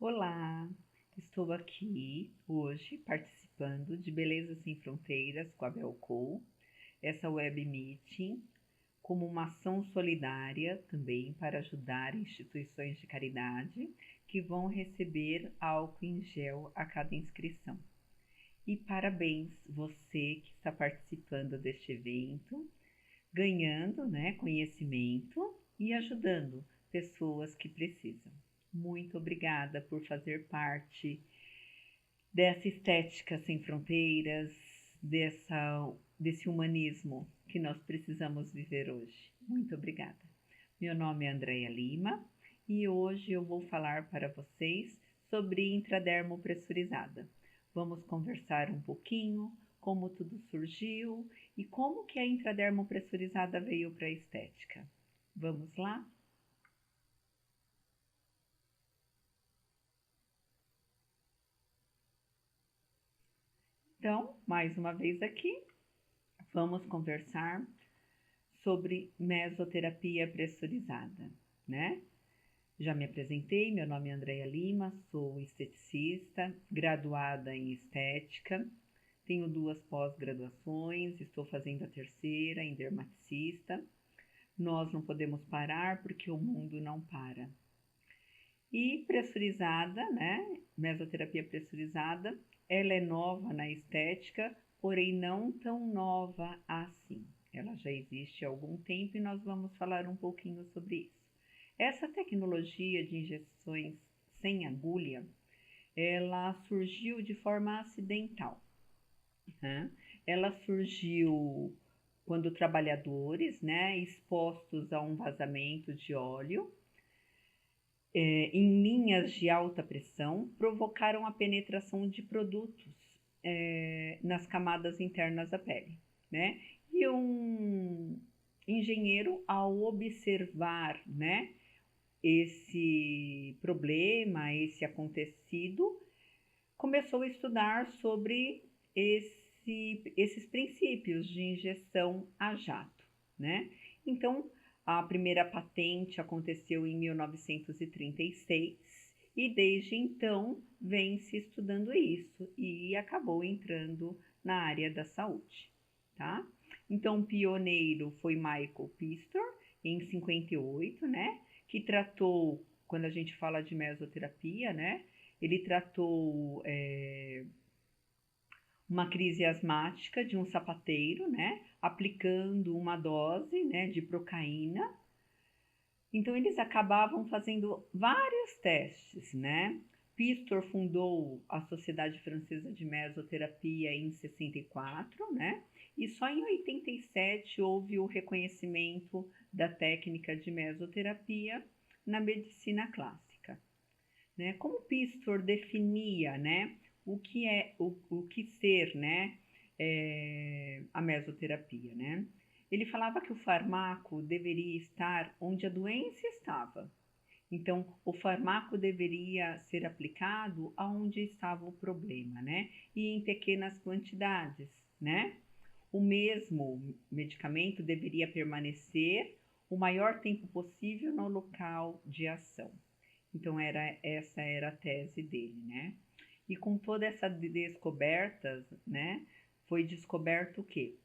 Olá, estou aqui hoje participando de Beleza Sem Fronteiras com a Belco, essa web meeting como uma ação solidária também para ajudar instituições de caridade que vão receber álcool em gel a cada inscrição. E parabéns você que está participando deste evento, ganhando, conhecimento e ajudando pessoas que precisam. Muito obrigada por fazer parte dessa estética sem fronteiras, desse humanismo que nós precisamos viver hoje. Muito obrigada. Meu nome é Andréia Lima e hoje eu vou falar para vocês sobre intradermo pressurizada. Vamos conversar um pouquinho como tudo surgiu e como que a intradermo pressurizada veio para a estética. Vamos lá? Então, mais uma vez aqui, vamos conversar sobre mesoterapia pressurizada, né? Já me apresentei, meu nome é Andréia Lima, sou esteticista, graduada em estética, tenho 2 pós-graduações, estou fazendo a terceira em dermaticista. Nós não podemos parar porque o mundo não para. E pressurizada, né? Mesoterapia pressurizada, ela é nova na estética, porém não tão nova assim. Ela já existe há algum tempo e nós vamos falar um pouquinho sobre isso. Essa tecnologia de injeções sem agulha, ela surgiu de forma acidental, né? Ela surgiu quando trabalhadores, né, expostos a um vazamento de óleo, em linhas de alta pressão, provocaram a penetração de produtos nas camadas internas da pele, né? E um engenheiro, ao observar, né, esse problema, esse acontecido, começou a estudar sobre esses princípios de injeção a jato, né? Então, a primeira patente aconteceu em 1936 e desde então vem se estudando isso e acabou entrando na área da saúde, tá? Então, o pioneiro foi Michael Pistor, em 58, né? Que tratou, quando a gente fala de mesoterapia, né? Ele tratou uma crise asmática de um sapateiro, né? Aplicando uma dose, né, de procaína. Então, eles acabavam fazendo vários testes, né? Pistor fundou a Sociedade Francesa de Mesoterapia em 64, né? E só em 87 houve o reconhecimento da técnica de mesoterapia na medicina clássica, né? Como Pistor definia, né, o que ser, né, a mesoterapia, né? Ele falava que o fármaco deveria estar onde a doença estava. Então, o fármaco deveria ser aplicado aonde estava o problema, né? E em pequenas quantidades, né? O mesmo medicamento deveria permanecer o maior tempo possível no local de ação. Então, essa era a tese dele, né? E com toda essa descoberta, né, foi descoberto o quê?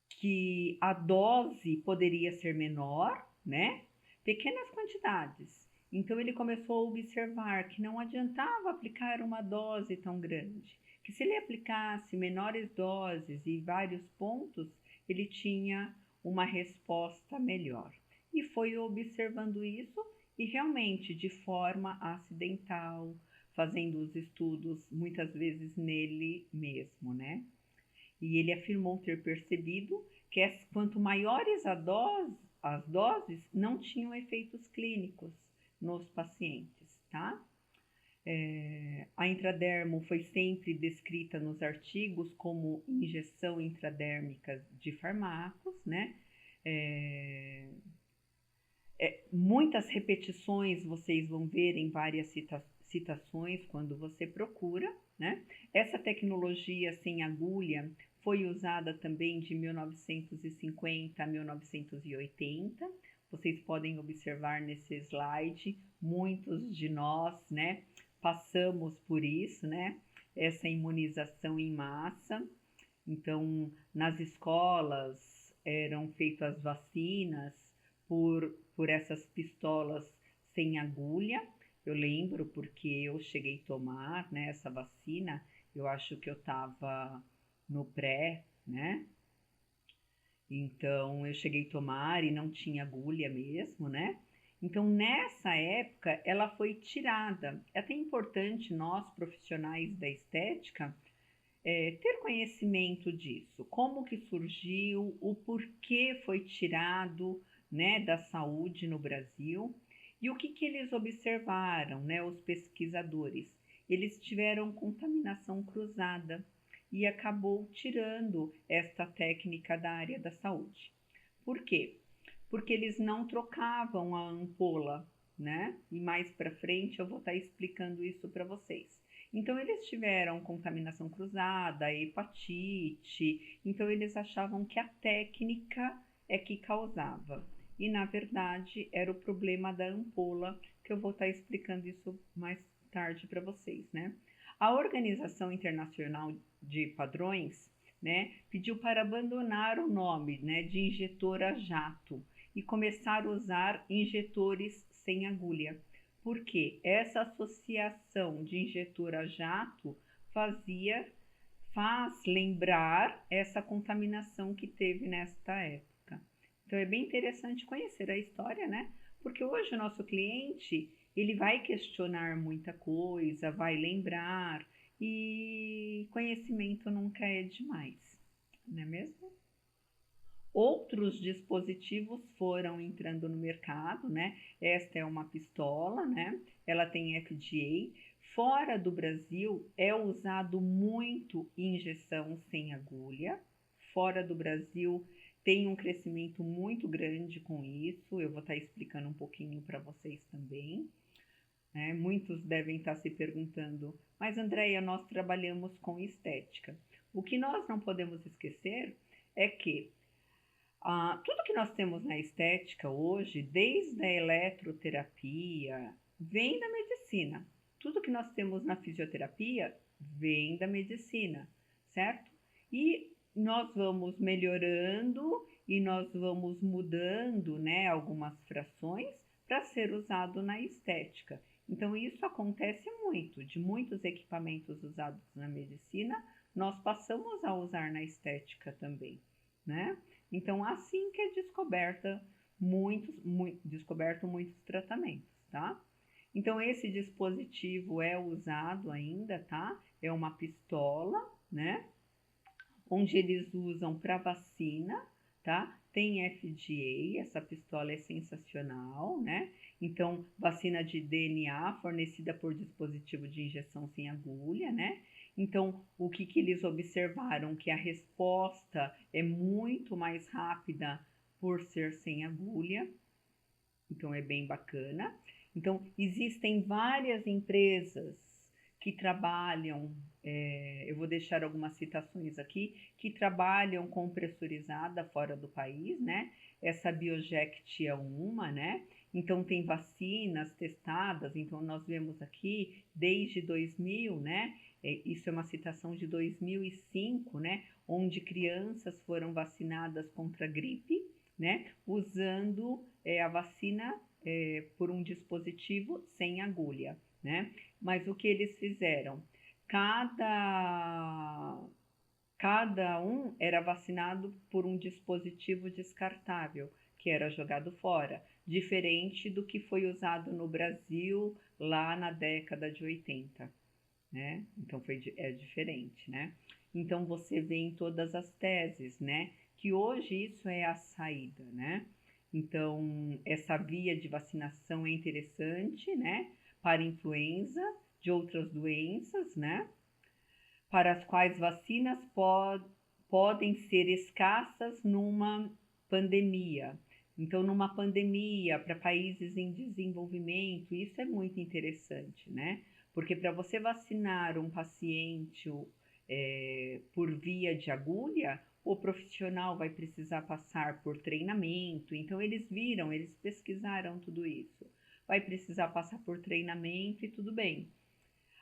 Que a dose poderia ser menor, né? Pequenas quantidades. Então ele começou a observar que não adiantava aplicar uma dose tão grande, que se ele aplicasse menores doses e vários pontos, ele tinha uma resposta melhor. E foi observando isso e realmente de forma acidental, fazendo os estudos muitas vezes nele mesmo, né? E ele afirmou ter percebido que quanto maiores as doses, não tinham efeitos clínicos nos pacientes, tá? A intradermo foi sempre descrita nos artigos como injeção intradérmica de fármacos, né? Muitas repetições vocês vão ver em várias citações quando você procura, né? Essa tecnologia sem agulha foi usada também de 1950 a 1980, Vocês podem observar nesse slide, muitos de nós, né, passamos por isso, né, essa imunização em massa. Então, nas escolas eram feitas as vacinas por essas pistolas sem agulha. Eu lembro porque eu cheguei a tomar, né, essa vacina, eu acho que eu estava no pré, né? Então eu cheguei a tomar e não tinha agulha mesmo, né? Então nessa época ela foi tirada. É até importante nós profissionais da estética ter conhecimento disso, como que surgiu, o porquê foi tirado, né, da saúde no Brasil e o que eles observaram, né, os pesquisadores. Eles tiveram contaminação cruzada e acabou tirando esta técnica da área da saúde. Por quê? Porque eles não trocavam a ampola, né? E mais para frente eu vou estar explicando isso para vocês. Então eles tiveram contaminação cruzada, hepatite, então eles achavam que a técnica é que causava. E na verdade era o problema da ampola, que eu vou estar explicando isso mais tarde para vocês, né? A Organização Internacional de Padrões, né, pediu para abandonar o nome, né, de injetor a jato e começar a usar injetores sem agulha. Porque essa associação de injetor a jato faz lembrar essa contaminação que teve nesta época. Então é bem interessante conhecer a história, né? Porque hoje o nosso cliente, ele vai questionar muita coisa, vai lembrar, e conhecimento nunca é demais, não é mesmo? Outros dispositivos foram entrando no mercado, né? Esta é uma pistola, né? Ela tem FDA. Fora do Brasil é usado muito injeção sem agulha. Fora do Brasil tem um crescimento muito grande com isso. Eu vou estar explicando um pouquinho para vocês também. Né? Muitos devem estar se perguntando, mas Andréia, nós trabalhamos com estética. O que nós não podemos esquecer é que tudo que nós temos na estética hoje, desde a eletroterapia, vem da medicina. Tudo que nós temos na fisioterapia vem da medicina, certo? E nós vamos melhorando e nós vamos mudando, né, algumas frações para ser usado na estética. Então, isso acontece muito, de muitos equipamentos usados na medicina, nós passamos a usar na estética também, né? Então, assim que é descoberto muitos tratamentos, tá? Então, esse dispositivo é usado ainda, tá? É uma pistola, né? Onde eles usam para vacina, tá? Tem FDA, essa pistola é sensacional, né? Então, vacina de DNA fornecida por dispositivo de injeção sem agulha, né? Então, o que eles observaram? Que a resposta é muito mais rápida por ser sem agulha. Então, é bem bacana. Então, existem várias empresas que trabalham, eu vou deixar algumas citações aqui, que trabalham com pressurizada fora do país, né? Essa Bioject é uma, né? Então, tem vacinas testadas, então nós vemos aqui, desde 2000, né? Isso é uma citação de 2005, né? Onde crianças foram vacinadas contra gripe, né? Usando a vacina por um dispositivo sem agulha, né? Mas o que eles fizeram? Cada um era vacinado por um dispositivo descartável, que era jogado fora, diferente do que foi usado no Brasil lá na década de 80, né? Então é diferente, né? Então você vê em todas as teses, né? Que hoje isso é a saída, né? Então essa via de vacinação é interessante, né? Para influenza, de outras doenças, né? Para as quais vacinas podem ser escassas numa pandemia. Então, numa pandemia para países em desenvolvimento, isso é muito interessante, né? Porque para você vacinar um paciente por via de agulha, o profissional vai precisar passar por treinamento. Então, eles viram, eles pesquisaram tudo isso. Vai precisar passar por treinamento e tudo bem.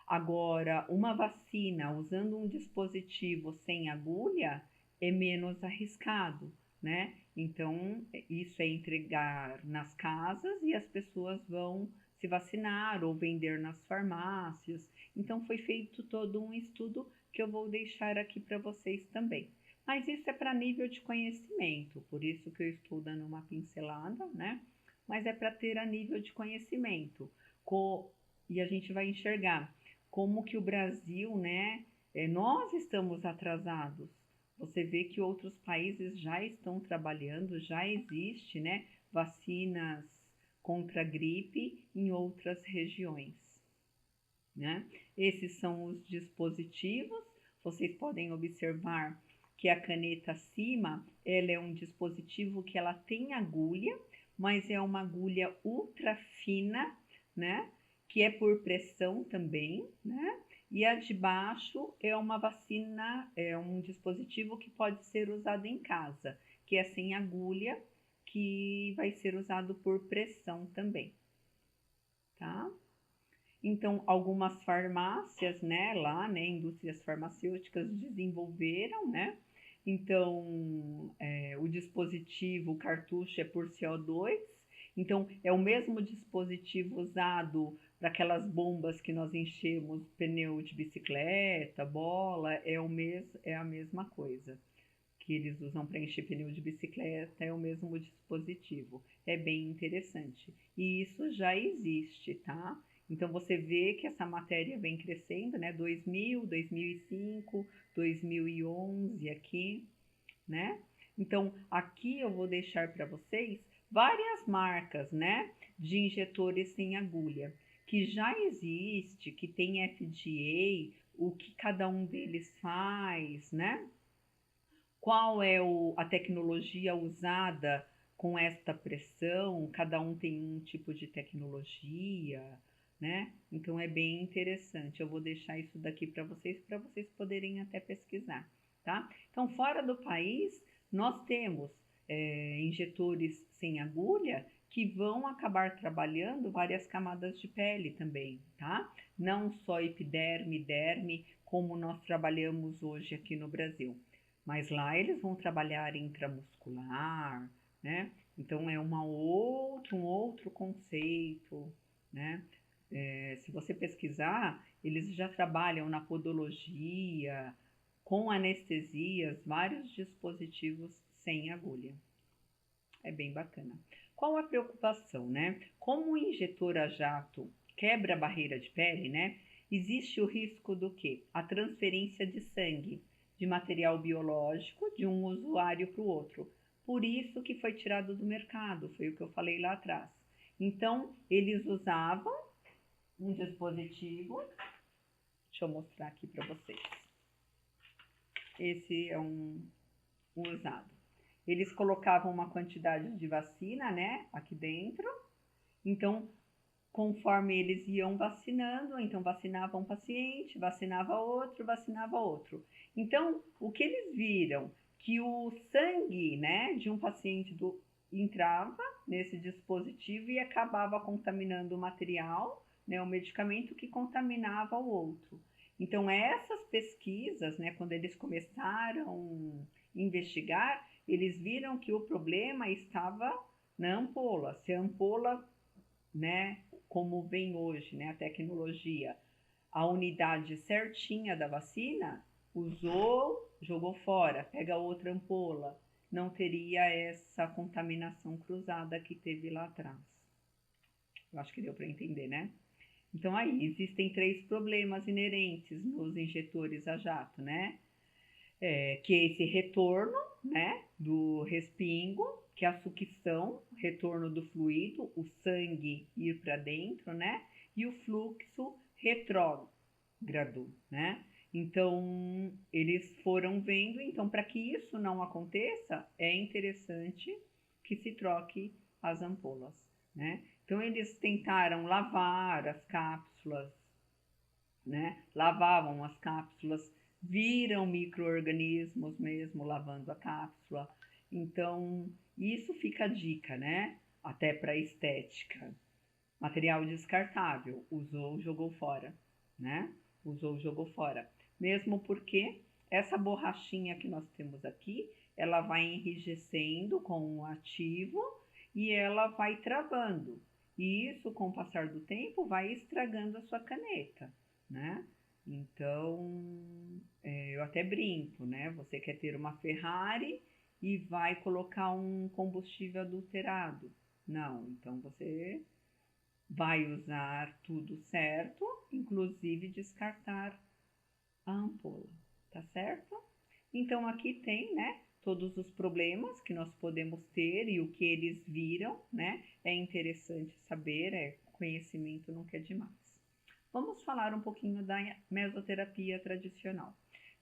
Agora, uma vacina usando um dispositivo sem agulha é menos arriscado, né? Então, isso é entregar nas casas e as pessoas vão se vacinar ou vender nas farmácias. Então, foi feito todo um estudo que eu vou deixar aqui para vocês também. Mas isso é para nível de conhecimento, por isso que eu estou dando uma pincelada, né? Mas é para ter a nível de conhecimento. E a gente vai enxergar como que o Brasil, né, nós estamos atrasados. Você vê que outros países já estão trabalhando, já existe, né, vacinas contra a gripe em outras regiões, né? Esses são os dispositivos. Vocês podem observar que a caneta acima, ela é um dispositivo que ela tem agulha, mas é uma agulha ultra fina, né? Que é por pressão também, né? E a de baixo é uma vacina, é um dispositivo que pode ser usado em casa, que é sem agulha, que vai ser usado por pressão também, tá? Então, algumas farmácias, né, lá, né, indústrias farmacêuticas desenvolveram, né? Então, o dispositivo, o cartucho é por CO2. Então, é o mesmo dispositivo usado para aquelas bombas que nós enchemos pneu de bicicleta, bola, é a mesma coisa que eles usam para encher pneu de bicicleta, é o mesmo dispositivo. É bem interessante. E isso já existe, tá? Então, você vê que essa matéria vem crescendo, né? 2000, 2005, 2011 aqui, né? Então, aqui eu vou deixar para vocês várias marcas, né? De injetores sem agulha, que já existe, que tem FDA, o que cada um deles faz, né? Qual é a tecnologia usada com esta pressão? Cada um tem um tipo de tecnologia, né? Então é bem interessante. Eu vou deixar isso daqui para vocês poderem até pesquisar, tá? Então, fora do país, nós temos injetores sem agulha que vão acabar trabalhando várias camadas de pele também, tá? Não só epiderme, derme, como nós trabalhamos hoje aqui no Brasil. Mas lá eles vão trabalhar intramuscular, né? Então é um outro conceito, né? Se você pesquisar, eles já trabalham na podologia, com anestesias, vários dispositivos sem agulha. É bem bacana. Qual a preocupação, né? Como o injetor a jato quebra a barreira de pele, né? Existe o risco do quê? A transferência de sangue, de material biológico, de um usuário para o outro. Por isso que foi tirado do mercado, foi o que eu falei lá atrás. Então, eles usavam um dispositivo, deixa eu mostrar aqui para vocês. Esse é um usado. Eles colocavam uma quantidade de vacina, né, aqui dentro. Então, conforme eles iam vacinando, então vacinava um paciente, vacinava outro. Então, o que eles viram? Que o sangue, né, de um paciente entrava nesse dispositivo e acabava contaminando o material, né, o medicamento que contaminava o outro. Então, essas pesquisas, né, quando eles começaram a investigar, eles viram que o problema estava na ampola. Se a ampola, né, como vem hoje, né, a tecnologia, a unidade certinha da vacina, usou, jogou fora, pega outra ampola, não teria essa contaminação cruzada que teve lá atrás. Eu acho que deu para entender, né? Então aí existem 3 problemas inerentes nos injetores a jato, né? Que é esse retorno, né, do respingo, que é a sucção, retorno do fluido, o sangue ir para dentro, né, e o fluxo retrógrado, né. Então, eles foram vendo, então, para que isso não aconteça, é interessante que se troque as ampolas, né. Então, eles tentaram lavar as cápsulas, né, lavavam as cápsulas viram micro-organismos mesmo lavando a cápsula. Então, isso fica a dica, né? Até para estética. Material descartável, usou, jogou fora, né? Usou, jogou fora. Mesmo porque essa borrachinha que nós temos aqui, ela vai enrijecendo com o ativo e ela vai travando. E isso, com o passar do tempo, vai estragando a sua caneta, né? Então, eu até brinco, né? Você quer ter uma Ferrari e vai colocar um combustível adulterado. Não, então você vai usar tudo certo, inclusive descartar a ampola, tá certo? Então aqui tem, né, todos os problemas que nós podemos ter e o que eles viram, né? É interessante saber, conhecimento nunca é demais. Vamos falar um pouquinho da mesoterapia tradicional.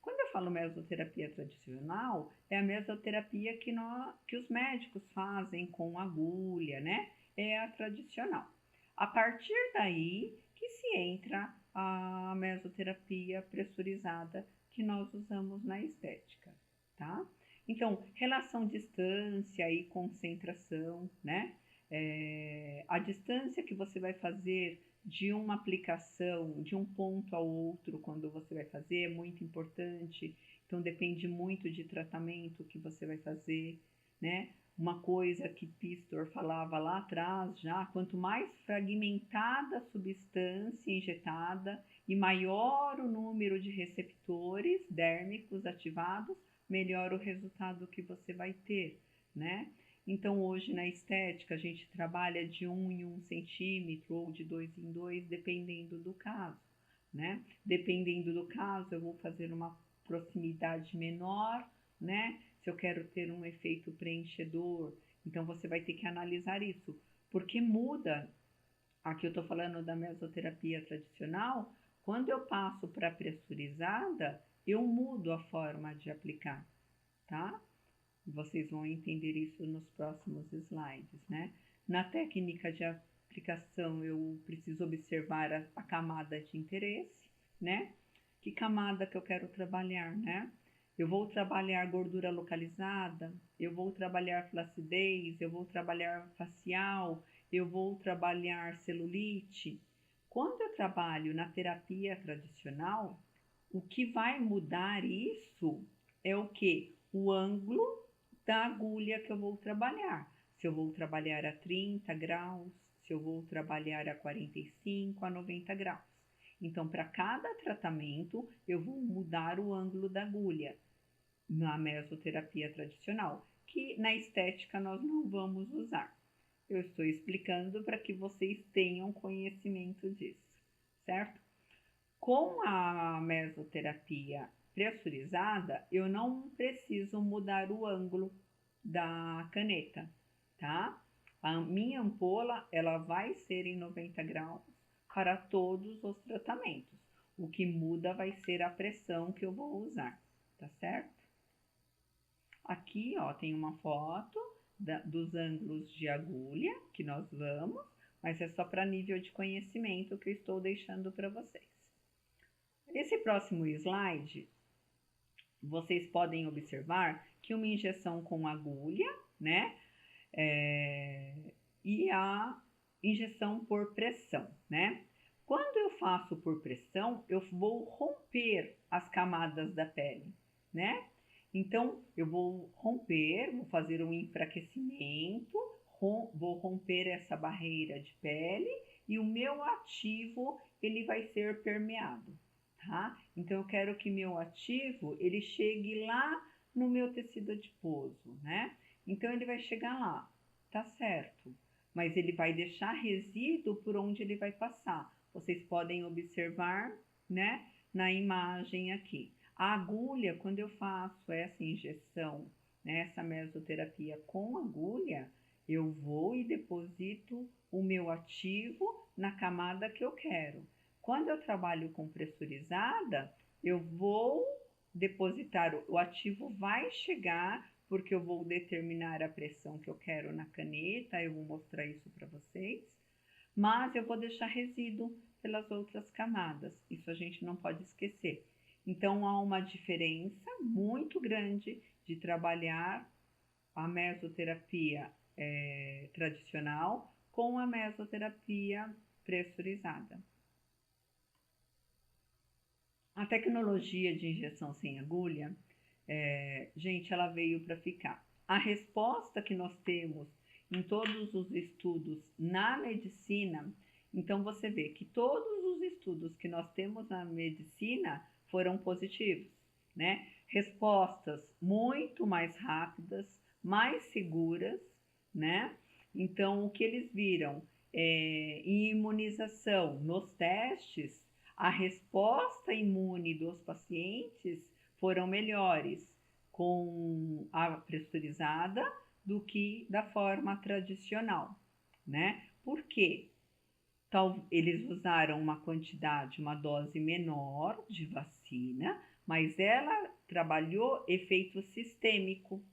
Quando eu falo mesoterapia tradicional, é a mesoterapia que os médicos fazem com agulha, né? É a tradicional. A partir daí que se entra a mesoterapia pressurizada que nós usamos na estética, tá? Então, relação distância e concentração, né? A distância que você vai fazer de uma aplicação, de um ponto ao outro, quando você vai fazer, é muito importante. Então, depende muito de tratamento que você vai fazer, né? Uma coisa que Pistor falava lá atrás já, quanto mais fragmentada a substância injetada e maior o número de receptores dérmicos ativados, melhor o resultado que você vai ter, né? Então, hoje na estética, a gente trabalha de 1 em 1 centímetro ou de 2 em 2, dependendo do caso, né? Dependendo do caso, eu vou fazer uma proximidade menor, né? Se eu quero ter um efeito preenchedor, então você vai ter que analisar isso, porque muda. Aqui eu estou falando da mesoterapia tradicional, quando eu passo para a pressurizada, eu mudo a forma de aplicar, tá? Vocês vão entender isso nos próximos slides, né? Na técnica de aplicação, eu preciso observar a camada de interesse, né? Que camada que eu quero trabalhar, né? Eu vou trabalhar gordura localizada, eu vou trabalhar flacidez, eu vou trabalhar facial, eu vou trabalhar celulite. Quando eu trabalho na terapia tradicional, o que vai mudar isso é o que? O ângulo da agulha que eu vou trabalhar. Se eu vou trabalhar a 30 graus, se eu vou trabalhar a 45, a 90 graus. Então, para cada tratamento, eu vou mudar o ângulo da agulha na mesoterapia tradicional, que na estética nós não vamos usar. Eu estou explicando para que vocês tenham conhecimento disso, certo? Com a mesoterapia pressurizada, eu não preciso mudar o ângulo da caneta, tá? A minha ampola, ela vai ser em 90 graus para todos os tratamentos. O que muda vai ser a pressão que eu vou usar, tá certo? Aqui, ó, tem uma foto dos ângulos de agulha que nós vamos, mas é só para nível de conhecimento que eu estou deixando para vocês. Esse próximo slide, vocês podem observar que uma injeção com agulha, né? E a injeção por pressão, né? Quando eu faço por pressão, eu vou romper as camadas da pele, né? Então, eu vou romper, vou fazer um enfraquecimento, vou romper essa barreira de pele e o meu ativo, ele vai ser permeado, tá? Então, eu quero que meu ativo, ele chegue lá no meu tecido adiposo, né? Então, ele vai chegar lá, tá certo? Mas ele vai deixar resíduo por onde ele vai passar. Vocês podem observar, né, na imagem aqui. A agulha, quando eu faço essa injeção, né, essa mesoterapia com agulha, eu vou e deposito o meu ativo na camada que eu quero. Quando eu trabalho com pressurizada, eu vou depositar, o ativo vai chegar, porque eu vou determinar a pressão que eu quero na caneta, eu vou mostrar isso para vocês, mas eu vou deixar resíduo pelas outras camadas, isso a gente não pode esquecer. Então, há uma diferença muito grande de trabalhar a mesoterapia tradicional com a mesoterapia pressurizada. A tecnologia de injeção sem agulha, gente, ela veio para ficar. A resposta que nós temos em todos os estudos na medicina, então você vê que todos os estudos que nós temos na medicina foram positivos, né? Respostas muito mais rápidas, mais seguras, né? Então, o que eles viram em imunização, nos testes, a resposta imune dos pacientes foram melhores com a pressurizada do que da forma tradicional, né? Por quê? Eles usaram uma quantidade, uma dose menor de vacina, mas ela trabalhou efeito sistêmico,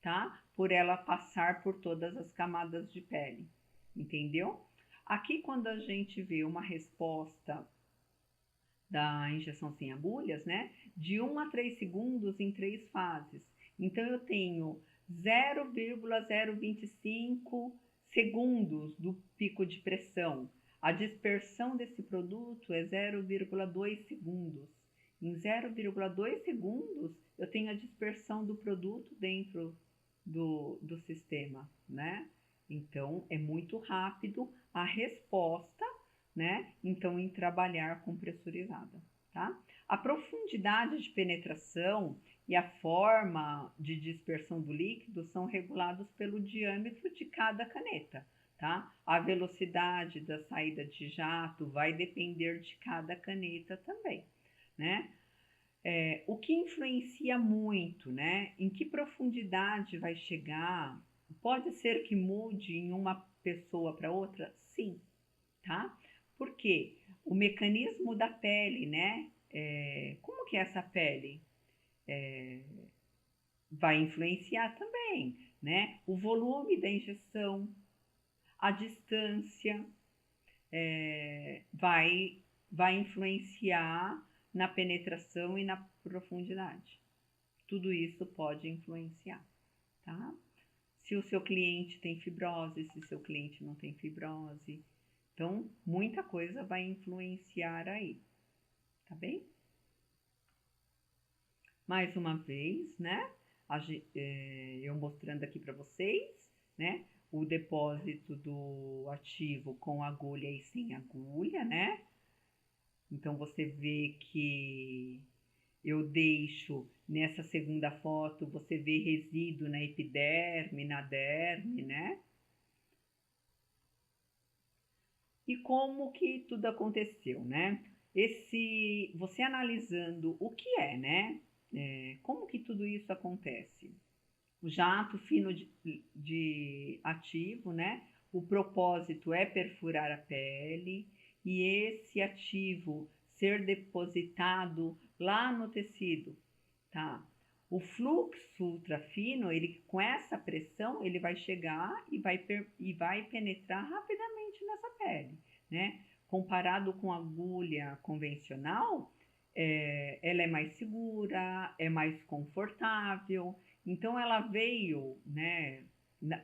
tá? Por ela passar por todas as camadas de pele, entendeu? Aqui, quando a gente vê uma resposta da injeção sem agulhas, né? De 1 a 3 segundos em 3 fases. Então, eu tenho 0,025 segundos do pico de pressão. A dispersão desse produto é 0,2 segundos. Em 0,2 segundos, eu tenho a dispersão do produto dentro do sistema, né? Então, é muito rápido a resposta, né? Então, em trabalhar com pressurizada, tá? A profundidade de penetração e a forma de dispersão do líquido são regulados pelo diâmetro de cada caneta, tá? A velocidade da saída de jato vai depender de cada caneta também, né? O que influencia muito, né? Em que profundidade vai chegar? Pode ser que mude em uma pessoa para outra? Sim, tá? Porque o mecanismo da pele, né? Como que é essa pele? Vai influenciar também, né? O volume da injeção, a distância, vai influenciar na penetração e na profundidade. Tudo isso pode influenciar, tá? Se o seu cliente tem fibrose, se o seu cliente não tem fibrose. Então, muita coisa vai influenciar aí, tá bem? Mais uma vez, né? Eu mostrando aqui para vocês, né? O depósito do ativo com agulha e sem agulha, né? Então, você vê que eu deixo nessa segunda foto, você vê resíduo na epiderme, na derme, né? E como que tudo aconteceu, né? Você analisando o que é, né? Como que tudo isso acontece? O jato fino de ativo, né? O propósito é perfurar a pele e esse ativo ser depositado lá no tecido, tá? O fluxo ultrafino, ele com essa pressão, ele vai chegar e vai penetrar rapidamente nessa pele, né? Comparado com a agulha convencional, ela é mais segura, é mais confortável. Então, ela veio, né,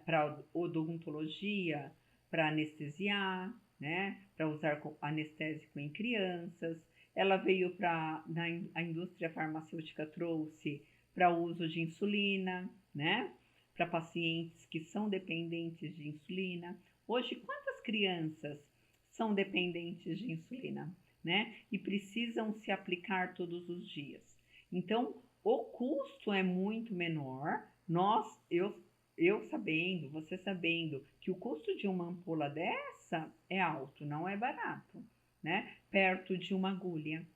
para odontologia, para anestesiar, né, para usar anestésico em crianças. Ela veio a indústria farmacêutica trouxe para uso de insulina, né, para pacientes que são dependentes de insulina. Hoje, quantas crianças são dependentes de insulina, né, e precisam se aplicar todos os dias? Então, o custo é muito menor. Eu sabendo, você sabendo que o custo de uma ampola dessa é alto, não é barato, né? Perto de uma agulha,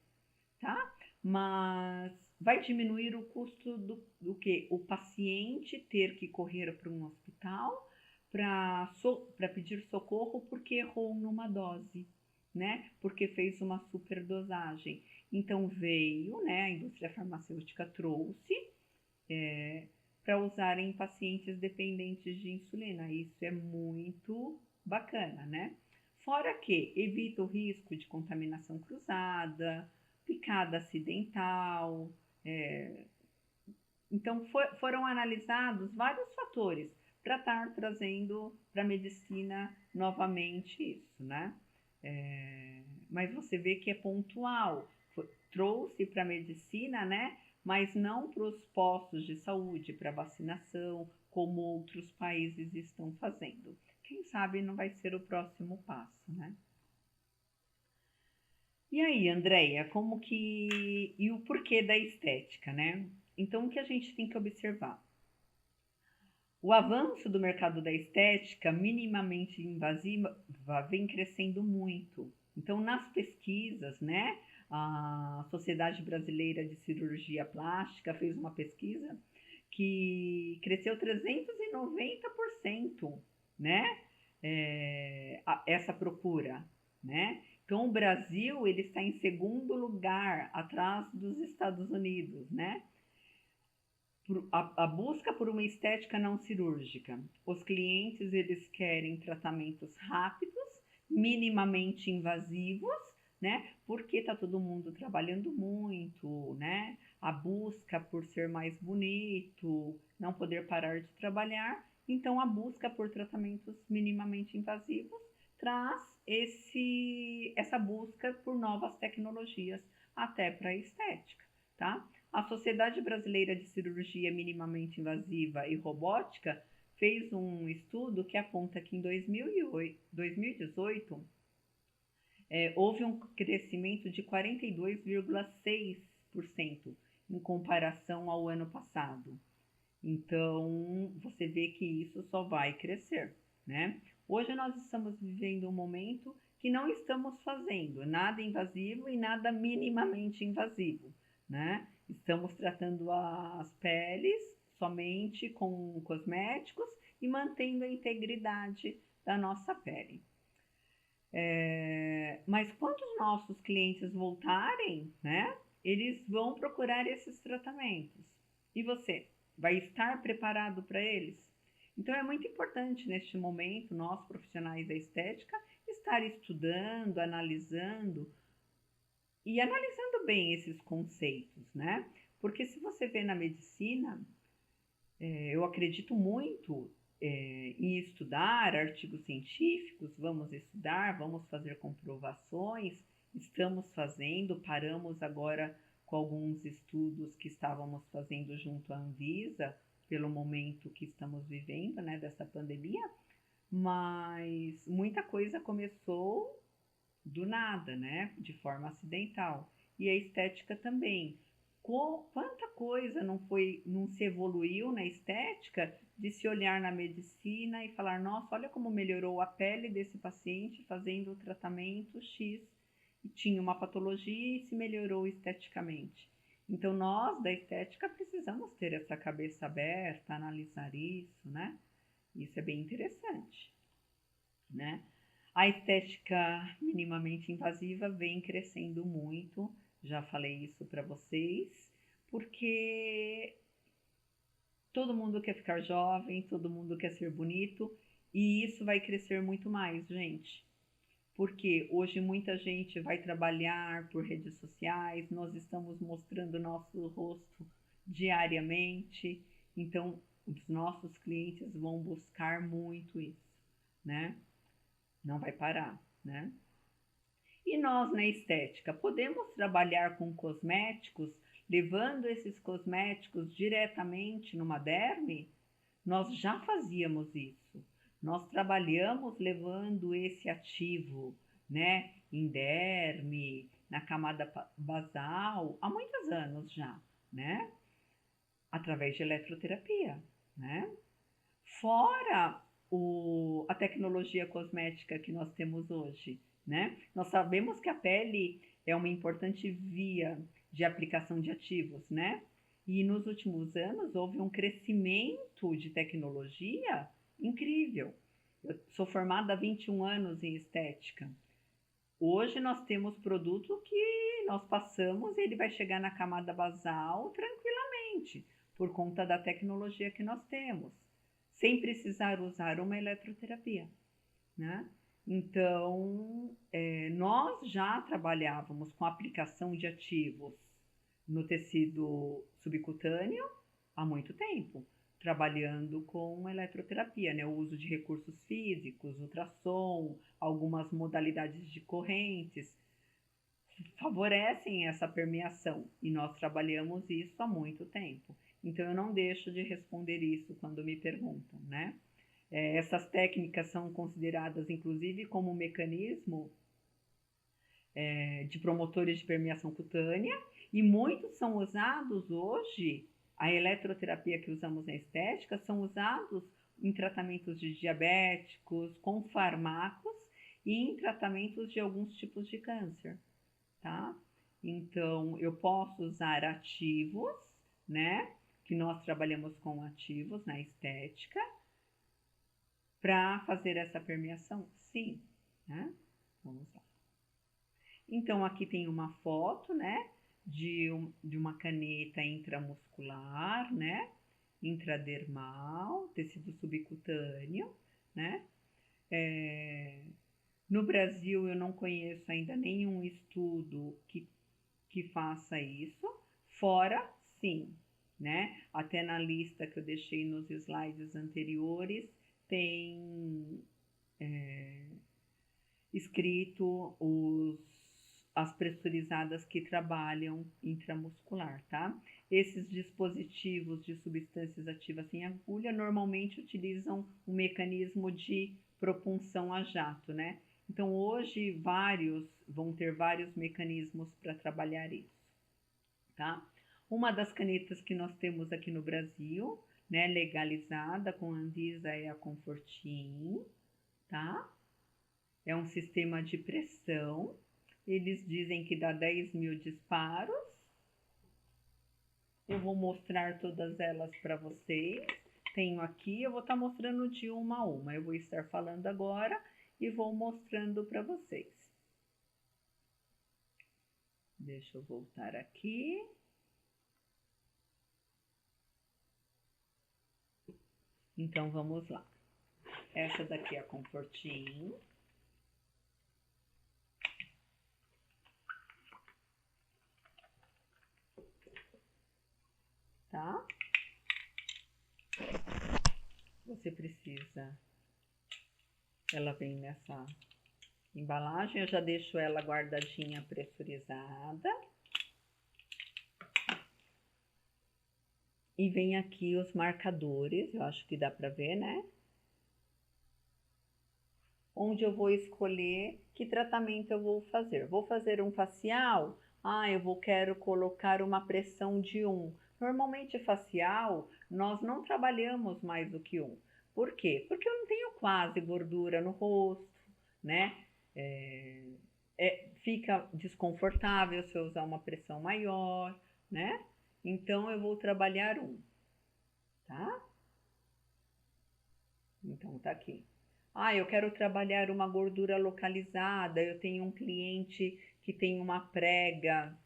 tá? Mas vai diminuir o custo do que? O paciente ter que correr para um hospital para pedir socorro porque errou numa dose, né? Porque fez uma superdosagem. Então veio, né? A indústria farmacêutica trouxe para usar em pacientes dependentes de insulina. Isso é muito bacana, né? Fora que evita o risco de contaminação cruzada, picada acidental. Então, foram analisados vários fatores para estar trazendo para a medicina novamente isso, né? Mas você vê que é pontual, trouxe para a medicina, né? Mas não para os postos de saúde, para vacinação, como outros países estão fazendo. Quem sabe não vai ser o próximo passo, né? E aí, Andréia, como que... E o porquê da estética, né? Então, o que a gente tem que observar? O avanço do mercado da estética minimamente invasiva vem crescendo muito. Então, nas pesquisas, né? A Sociedade Brasileira de Cirurgia Plástica fez uma pesquisa que cresceu 390%, né? Essa procura, né? Então, o Brasil ele está em segundo lugar, atrás dos Estados Unidos, né? A busca por uma estética não cirúrgica. Os clientes eles querem tratamentos rápidos, minimamente invasivos, né? Porque está todo mundo trabalhando muito, né? A busca por ser mais bonito, não poder parar de trabalhar. Então, a busca por tratamentos minimamente invasivos traz essa busca por novas tecnologias até para a estética, tá? A Sociedade Brasileira de Cirurgia Minimamente Invasiva e Robótica fez um estudo que aponta que em 2018 houve um crescimento de 42,6% em comparação ao ano passado. Então, você vê que isso só vai crescer, né? Hoje nós estamos vivendo um momento que não estamos fazendo nada invasivo e nada minimamente invasivo, né? Estamos tratando as peles somente com cosméticos e mantendo a integridade da nossa pele. Mas quando os nossos clientes voltarem, né, eles vão procurar esses tratamentos. E você vai estar preparado para eles? Então é muito importante neste momento, nós profissionais da estética, estar estudando, analisando bem esses conceitos, né? Porque se você vê na medicina, eu acredito muito em estudar artigos científicos, vamos estudar, vamos fazer comprovações, estamos fazendo, paramos agora com alguns estudos que estávamos fazendo junto à Anvisa, pelo momento que estamos vivendo, né, dessa pandemia, mas muita coisa começou do nada, né, de forma acidental. E a estética também. Quanta coisa não se evoluiu na estética de se olhar na medicina e falar, nossa, olha como melhorou a pele desse paciente fazendo o tratamento X e tinha uma patologia e se melhorou esteticamente. Então nós da estética precisamos ter essa cabeça aberta, analisar isso, né? Isso é bem interessante, né? A estética minimamente invasiva vem crescendo muito, já falei isso para vocês, porque todo mundo quer ficar jovem, todo mundo quer ser bonito, e isso vai crescer muito mais, gente. Porque hoje muita gente vai trabalhar por redes sociais, nós estamos mostrando nosso rosto diariamente, então os nossos clientes vão buscar muito isso, né? Não vai parar, né? E nós na estética podemos trabalhar com cosméticos, levando esses cosméticos diretamente numa derme? Nós já fazíamos isso. Nós trabalhamos levando esse ativo, né, em derme, na camada basal, há muitos anos já, né? Através de eletroterapia, né? Fora a tecnologia cosmética que nós temos hoje, né? Nós sabemos que a pele é uma importante via de aplicação de ativos, né? E nos últimos anos houve um crescimento de tecnologia incrível. Eu sou formada há 21 anos em estética. Hoje nós temos produto que nós passamos e ele vai chegar na camada basal tranquilamente, por conta da tecnologia que nós temos, sem precisar usar uma eletroterapia, né? Então, nós Nós já trabalhávamos com aplicação de ativos no tecido subcutâneo há muito tempo, trabalhando com eletroterapia, né? O uso de recursos físicos, ultrassom, algumas modalidades de correntes favorecem essa permeação e nós trabalhamos isso há muito tempo. Então eu não deixo de responder isso quando me perguntam, né? Essas técnicas são consideradas inclusive como um mecanismo de promotores de permeação cutânea e muitos são usados hoje. A eletroterapia que usamos na estética são usados em tratamentos de diabéticos, com fármacos e em tratamentos de alguns tipos de câncer, tá? Então, eu posso usar ativos, né? Que nós trabalhamos com ativos na estética para fazer essa permeação? Sim, né? Vamos lá. Então, aqui tem uma foto, né? De uma caneta intramuscular, né? Intradermal, tecido subcutâneo, né? No Brasil, eu não conheço ainda nenhum estudo que faça isso, fora, sim, né? Até na lista que eu deixei nos slides anteriores, tem escrito as pressurizadas que trabalham intramuscular, tá? Esses dispositivos de substâncias ativas sem agulha normalmente utilizam um mecanismo de propulsão a jato, né? Então hoje vão ter vários mecanismos para trabalhar isso, tá? Uma das canetas que nós temos aqui no Brasil, né, legalizada com a Anvisa é a Confortin, tá? É um sistema de pressão. Eles dizem que dá 10.000 disparos. Eu vou mostrar todas elas para vocês. Tenho aqui, eu vou estar mostrando de uma a uma. Eu vou estar falando agora e vou mostrando para vocês. Deixa eu voltar aqui. Então, vamos lá. Essa daqui é a Confortin. Tá? Você precisa... Ela vem nessa embalagem. Eu já deixo ela guardadinha, pressurizada. E vem aqui os marcadores, eu acho que dá para ver, né? Onde eu vou escolher que tratamento eu vou fazer. Vou fazer um facial? Quero colocar uma pressão de 1. Normalmente facial, nós não trabalhamos mais do que 1. Por quê? Porque eu não tenho quase gordura no rosto, né? Fica desconfortável se eu usar uma pressão maior, né? Então, eu vou trabalhar 1, tá? Então, tá aqui. Eu quero trabalhar uma gordura localizada. Eu tenho um cliente que tem uma prega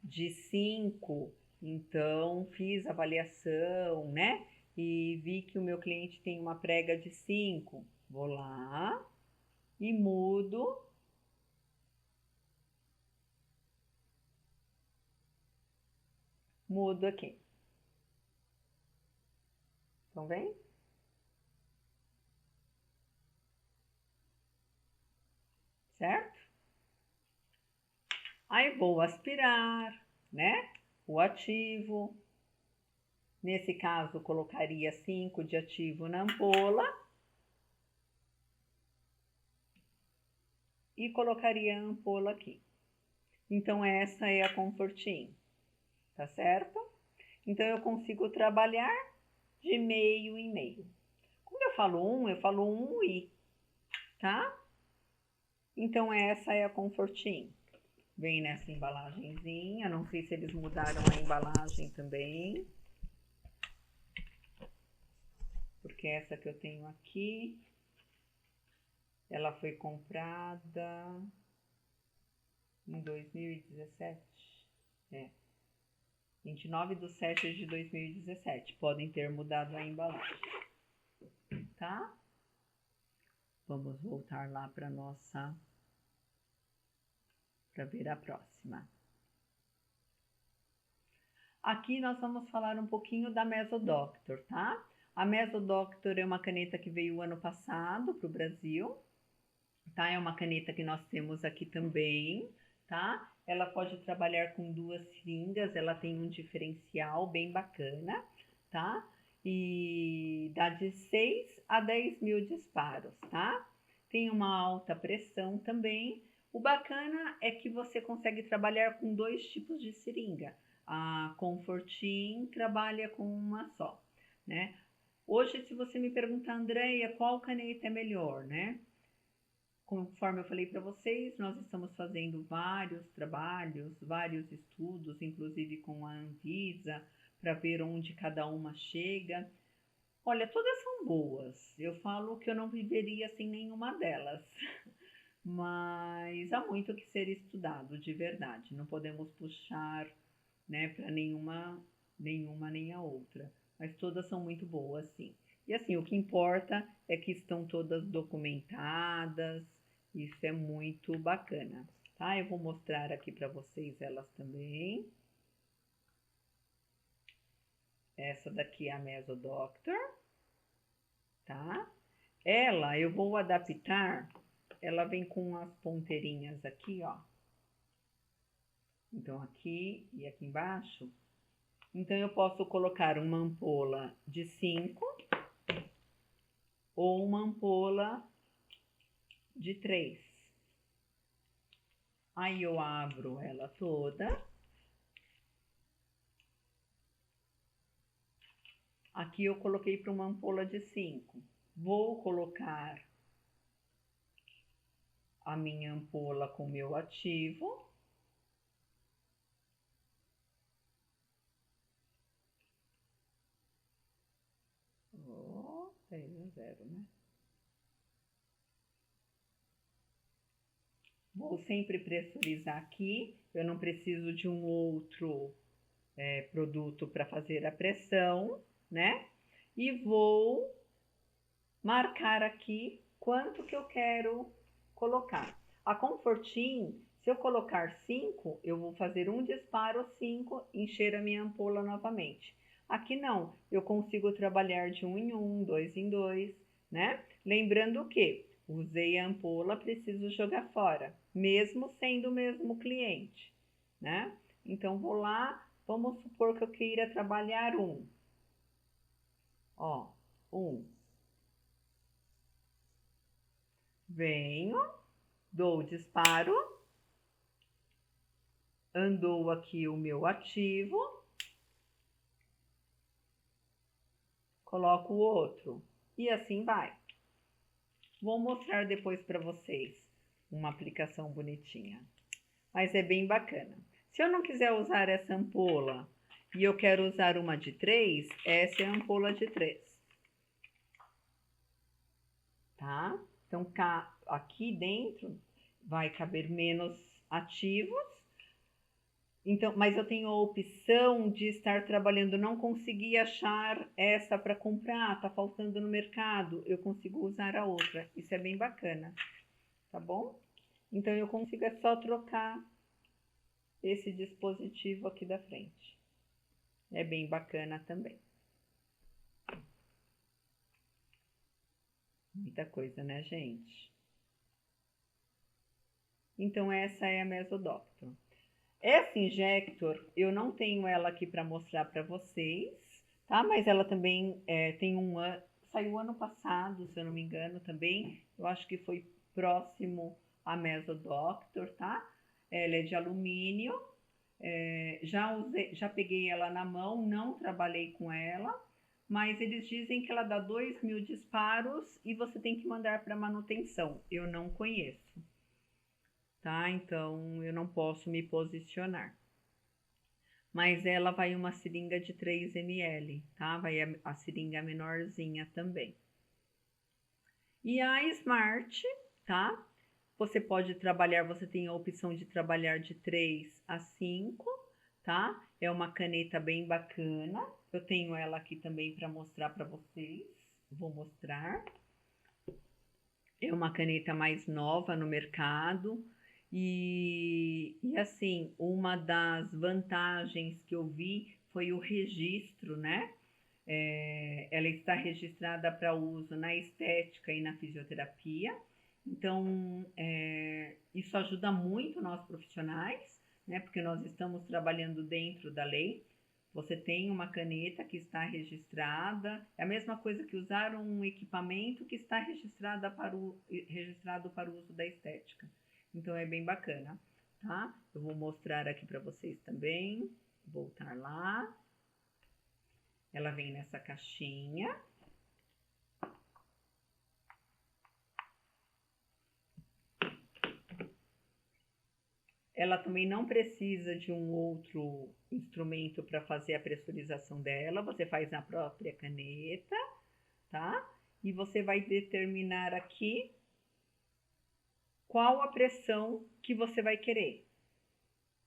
de 5, então fiz avaliação, né? E vi que o meu cliente tem uma prega de 5. Vou lá e mudo. Mudo aqui. Estão vendo? Certo? Aí vou aspirar, né? O ativo. Nesse caso, colocaria 5 de ativo na ampola. E colocaria a ampola aqui. Então, essa é a Confortin, tá certo? Então, eu consigo trabalhar de meio em meio. Quando eu falo 1, eu falo 1 I, tá? Então, essa é a Confortin. Vem nessa embalagenzinha, não sei se eles mudaram a embalagem também. Porque essa que eu tenho aqui, ela foi comprada em 2017. 29/7/2017. Podem ter mudado a embalagem, tá? Vamos voltar lá para nossa para ver a próxima. Aqui nós vamos falar um pouquinho da Mesodoctor, tá? A Mesodoctor é uma caneta que veio ano passado para o Brasil, tá? É uma caneta que nós temos aqui também, tá? Ela pode trabalhar com 2 seringas, ela tem um diferencial bem bacana, tá? E dá de 6 a 10 mil disparos, tá? Tem uma alta pressão também. O bacana é que você consegue trabalhar com 2 tipos de seringa. A Comfortin trabalha com uma só, né? Hoje, se você me perguntar, Andréia, qual caneta é melhor, né? Conforme eu falei para vocês, nós estamos fazendo vários trabalhos, vários estudos, inclusive com a Anvisa, para ver onde cada uma chega. Olha, todas são boas. Eu falo que eu não viveria sem nenhuma delas. Mas há muito que ser estudado, de verdade. Não podemos puxar, né, para nenhuma nem a outra. Mas todas são muito boas, sim. E assim, o que importa é que estão todas documentadas. Isso é muito bacana, tá? Eu vou mostrar aqui para vocês elas também. Essa daqui é a Mesodoctor, tá? Ela, eu vou adaptar, ela vem com as ponteirinhas aqui, ó. Então, aqui e aqui embaixo. Então, eu posso colocar uma ampola de 5 ou uma ampola de 3. Aí, eu abro ela toda. Aqui eu coloquei para uma ampola de 5. Vou colocar a minha ampola com meu ativo. Oh, 3-0, né? Vou sempre pressurizar aqui. Eu não preciso de um outro produto para fazer a pressão, né? E vou marcar aqui quanto que eu quero colocar. A Comfortin, se eu colocar 5, eu vou fazer um disparo, 5, encher a minha ampola novamente. Aqui não, eu consigo trabalhar de 1 em 1, 2 em 2, né? Lembrando que usei a ampola, preciso jogar fora, mesmo sendo o mesmo cliente, né? Então, vou lá, vamos supor que eu queira trabalhar 1. Ó, 1. Venho, dou o disparo, andou aqui o meu ativo, coloco o outro e assim vai. Vou mostrar depois para vocês uma aplicação bonitinha, mas é bem bacana. Se eu não quiser usar essa ampola e eu quero usar uma de 3, essa é a ampola de 3. Tá? Então, aqui dentro vai caber menos ativos. Então, mas eu tenho a opção de estar trabalhando, não consegui achar essa para comprar, tá faltando no mercado, eu consigo usar a outra. Isso é bem bacana, tá bom? Então, eu consigo só trocar esse dispositivo aqui da frente. É bem bacana também. Muita coisa, né, gente? Então, essa é a Mesodoctor. Essa Injector, eu não tenho ela aqui para mostrar para vocês, tá? Mas ela também tem saiu ano passado, se eu não me engano, também. Eu acho que foi próximo à Mesodoctor, tá? Ela é de alumínio. Já peguei ela na mão, não trabalhei com ela, mas eles dizem que ela dá 2 mil disparos e você tem que mandar para manutenção. Eu não conheço, tá? Então eu não posso me posicionar. Mas ela vai uma seringa de 3 ml, tá? Vai a seringa menorzinha também. E a Smart, tá? Você pode trabalhar, você tem a opção de trabalhar de 3 a 5, tá? É uma caneta bem bacana. Eu tenho ela aqui também para mostrar para vocês. Vou mostrar. É uma caneta mais nova no mercado. E assim, uma das vantagens que eu vi foi o registro, né? Ela está registrada para uso na estética e na fisioterapia. Então, isso ajuda muito nós profissionais, né? Porque nós estamos trabalhando dentro da lei. Você tem uma caneta que está registrada, é a mesma coisa que usar um equipamento que está registrado para o uso da estética. Então é bem bacana, tá? Eu vou mostrar aqui para vocês também. Voltar lá. Ela vem nessa caixinha. Ela também não precisa de um outro instrumento para fazer a pressurização dela. Você faz na própria caneta, tá? E você vai determinar aqui qual a pressão que você vai querer,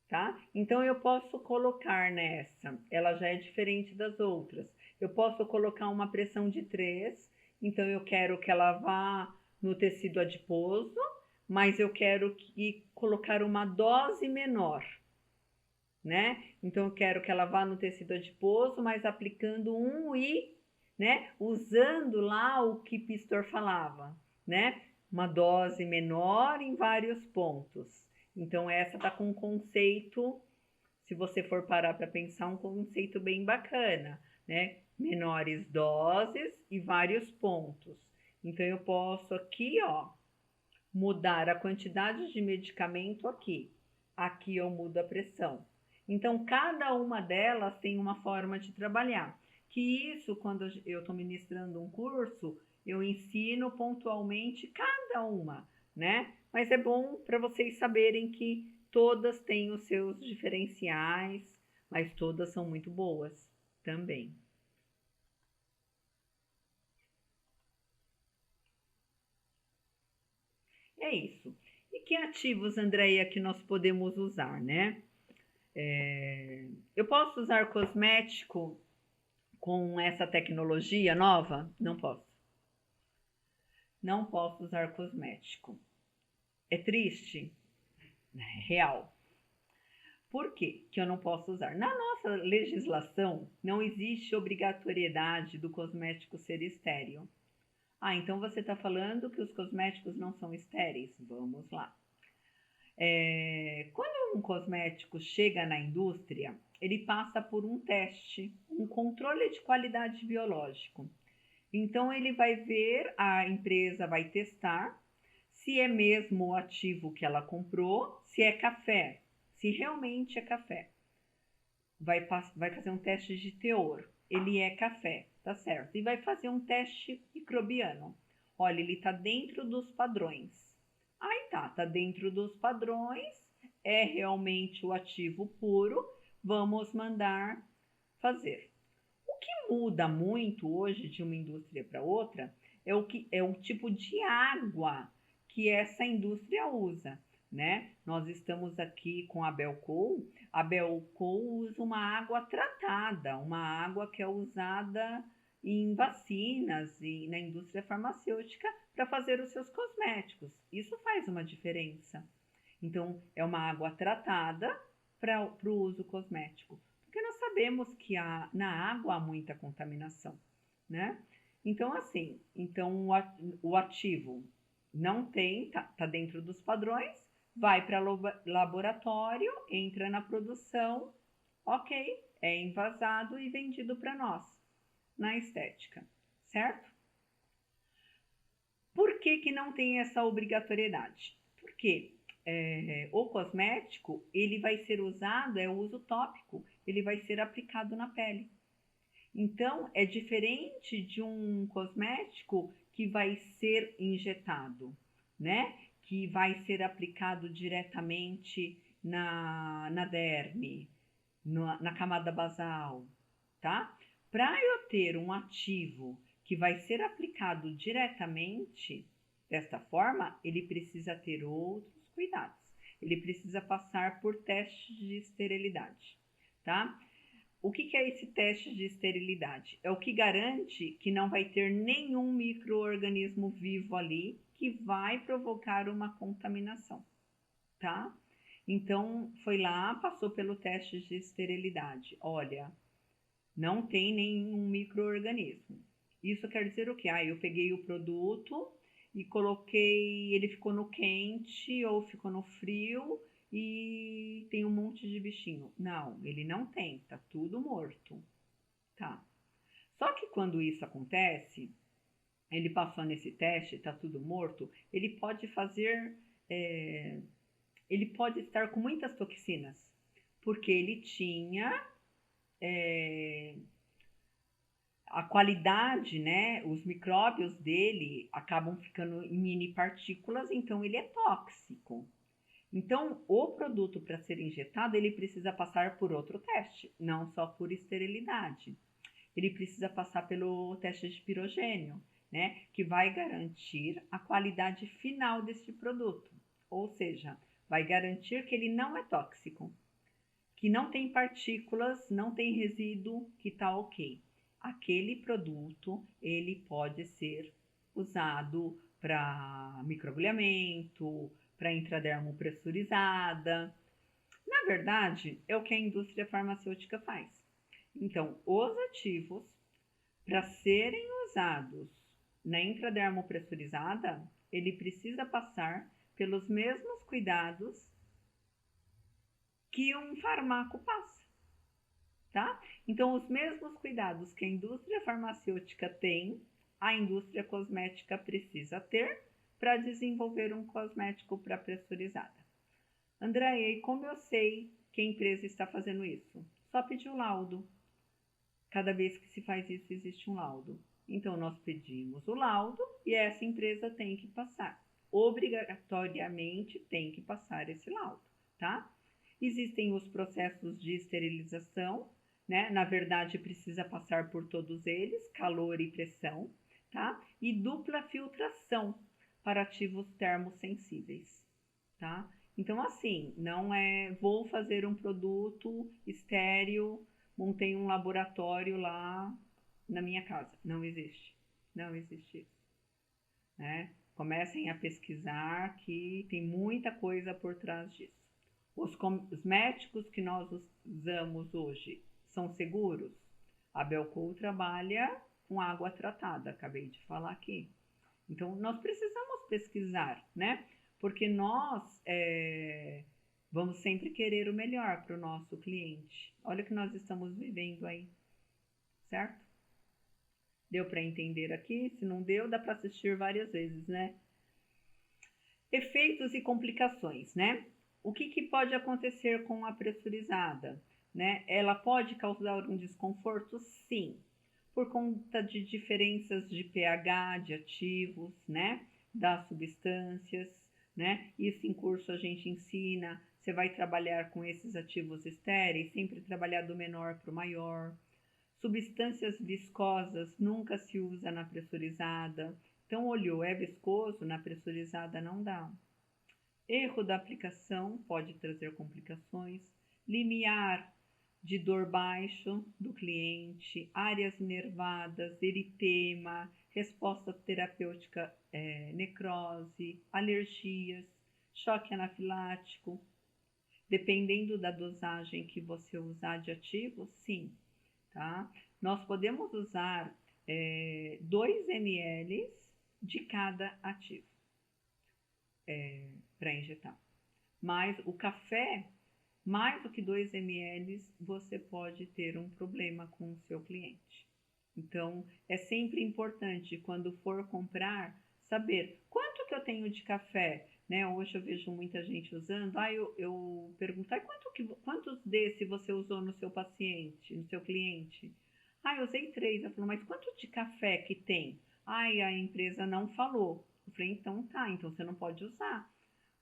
tá? Então eu posso colocar nessa, ela já é diferente das outras. Eu posso colocar uma pressão de 3, então eu quero que ela vá no tecido adiposo, mas eu quero colocar uma dose menor, né? Então eu quero que ela vá no tecido adiposo, mas aplicando né? Usando lá o que Pistor falava, né? Uma dose menor em vários pontos. Então essa tá com um conceito, se você for parar para pensar, um conceito bem bacana, né? Menores doses e vários pontos. Então eu posso aqui, ó, mudar a quantidade de medicamento aqui. Aqui eu mudo a pressão. Então, cada uma delas tem uma forma de trabalhar. Que isso, quando eu estou ministrando um curso, eu ensino pontualmente cada uma, né? Mas é bom para vocês saberem que todas têm os seus diferenciais, mas todas são muito boas também. É isso. E que ativos, Andréia, que nós podemos usar, né? Eu posso usar cosmético com essa tecnologia nova? Não posso. Não posso usar cosmético. É triste? É real. Por que eu não posso usar? Na nossa legislação, não existe obrigatoriedade do cosmético ser estéril. Ah, então você está falando que os cosméticos não são estéreis? Vamos lá. Quando um cosmético chega na indústria, ele passa por um teste, um controle de qualidade biológico. Então ele vai ver, a empresa vai testar se é mesmo o ativo que ela comprou, se é café, se realmente é café. Vai fazer um teste de teor. Ele é café, tá certo. E vai fazer um teste microbiano. Olha, ele está dentro dos padrões. Aí tá dentro dos padrões, é realmente o ativo puro, vamos mandar fazer. O que muda muito hoje de uma indústria para outra é o tipo de água que essa indústria usa, né? Nós estamos aqui com a Belcool. A Belcool usa uma água tratada, uma água que é usada em vacinas e na indústria farmacêutica para fazer os seus cosméticos. Isso faz uma diferença. Então, é uma água tratada para o uso cosmético. Porque nós sabemos que na água há muita contaminação, né? Então, assim, o ativo não tem, tá dentro dos padrões, vai para laboratório, entra na produção, ok, é envasado e vendido para nós, na estética, certo? Por que não tem essa obrigatoriedade? Porque o cosmético, ele vai ser usado, é o uso tópico, ele vai ser aplicado na pele. Então, é diferente de um cosmético que vai ser injetado, né? Que vai ser aplicado diretamente na derme, na camada basal, tá? Para eu ter um ativo que vai ser aplicado diretamente desta forma, ele precisa ter outros cuidados. Ele precisa passar por testes de esterilidade, tá? O que é esse teste de esterilidade? É o que garante que não vai ter nenhum micro-organismo vivo ali que vai provocar uma contaminação. tá? Então, foi lá, passou pelo teste de esterilidade. Olha, não tem nenhum micro-organismo. Isso quer dizer o quê? Eu peguei o produto e coloquei, ele ficou no quente ou ficou no frio e tem um monte de bichinho. Não, ele não tem, tá tudo morto, tá? Só que quando isso acontece, ele passou nesse teste, tá tudo morto, ele pode fazer, ele pode estar com muitas toxinas, porque ele tinha a qualidade, né? Os micróbios dele acabam ficando em mini partículas, então ele é tóxico. Então, o produto para ser injetado, ele precisa passar por outro teste, não só por esterilidade. Ele precisa passar pelo teste de pirogênio, né? Que vai garantir a qualidade final deste produto. Ou seja, vai garantir que ele não é tóxico, que não tem partículas, não tem resíduo, que está ok. Aquele produto, ele pode ser usado para microagulhamento, para intradermo pressurizada. Na verdade, é o que a indústria farmacêutica faz. Então, os ativos, para serem usados na intradermo pressurizada, ele precisa passar pelos mesmos cuidados que um fármaco passa, tá? Então, os mesmos cuidados que a indústria farmacêutica tem, a indústria cosmética precisa ter para desenvolver um cosmético para pressurizada. Andréia, e como eu sei que a empresa está fazendo isso? Só pedir o laudo. Cada vez que se faz isso, existe um laudo. Então, nós pedimos o laudo e essa empresa tem que passar. Obrigatoriamente tem que passar esse laudo, tá? Existem os processos de esterilização, né? Na verdade, precisa passar por todos eles, calor e pressão, tá? E dupla filtração para ativos termosensíveis, tá? Então, assim, não é vou fazer um produto estéril, montei um laboratório lá na minha casa. Não existe. Não existe isso, né? Comecem a pesquisar que tem muita coisa por trás disso. Os cosméticos que nós usamos hoje são seguros? A Belcool trabalha com água tratada, acabei de falar aqui. Então, nós precisamos pesquisar, né? Porque nós vamos sempre querer o melhor para o nosso cliente. Olha o que nós estamos vivendo aí, certo? Deu para entender aqui? Se não deu, dá para assistir várias vezes, né? Efeitos e complicações, né? O que pode acontecer com a pressurizada, né? Ela pode causar um desconforto? Sim, por conta de diferenças de pH, de ativos, né? Das substâncias, né? Isso em curso a gente ensina. Você vai trabalhar com esses ativos estéreis, sempre trabalhar do menor para o maior. Substâncias viscosas nunca se usa na pressurizada. Então, olhou, é viscoso, na pressurizada não dá. Erro da aplicação pode trazer complicações. Limiar de dor baixo do cliente, áreas nervadas, eritema, resposta terapêutica, necrose, alergias, choque anafilático. Dependendo da dosagem que você usar de ativo, sim, tá? Nós podemos usar 2 ml de cada ativo para injetar. Mas o café, mais do que 2 ml, você pode ter um problema com o seu cliente. Então, é sempre importante, quando for comprar, saber quanto que eu tenho de café, né? Hoje eu vejo muita gente usando. Eu pergunto, quantos desse você usou no seu paciente, no seu cliente? Eu usei 3. Eu falo, mas quanto de café que tem? A empresa não falou. Eu falei, então tá, então você não pode usar,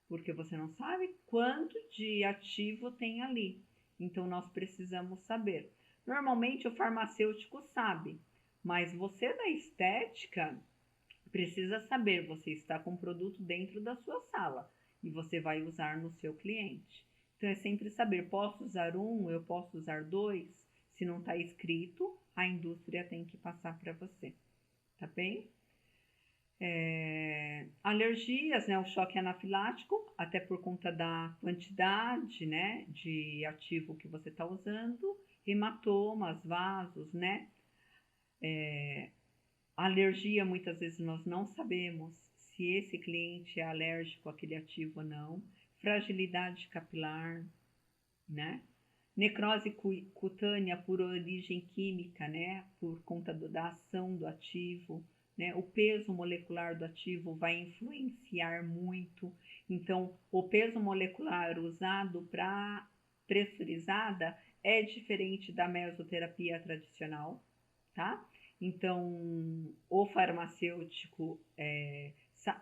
porque você não sabe quanto de ativo tem ali. Então, nós precisamos saber. Normalmente, o farmacêutico sabe, mas você da estética precisa saber. Você está com o produto dentro da sua sala e você vai usar no seu cliente. Então, é sempre saber, posso usar 1, eu posso usar 2? Se não está escrito, a indústria tem que passar para você, tá bem? Alergias, né? O choque anafilático, até por conta da quantidade, né, de ativo que você está usando, hematomas, vasos, né? Alergia, muitas vezes nós não sabemos se esse cliente é alérgico àquele ativo ou não. Fragilidade capilar, né? Necrose cutânea por origem química, né? Por conta da ação do ativo, né? O peso molecular do ativo vai influenciar muito. Então, o peso molecular usado para pressurizada é diferente da mesoterapia tradicional, tá? Então, o farmacêutico,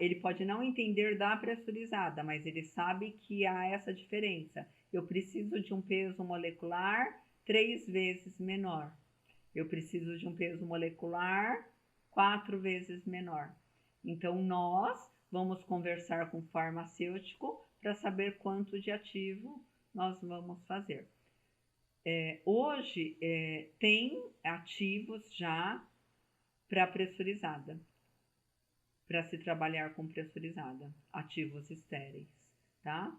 ele pode não entender da pressurizada, mas ele sabe que há essa diferença. Eu preciso de um peso molecular 3 vezes menor. Eu preciso de um peso molecular 4 vezes menor. Então, nós vamos conversar com o farmacêutico para saber quanto de ativo nós vamos fazer. Hoje, tem ativos já para pressurizada, para se trabalhar com pressurizada, ativos estéreis, tá?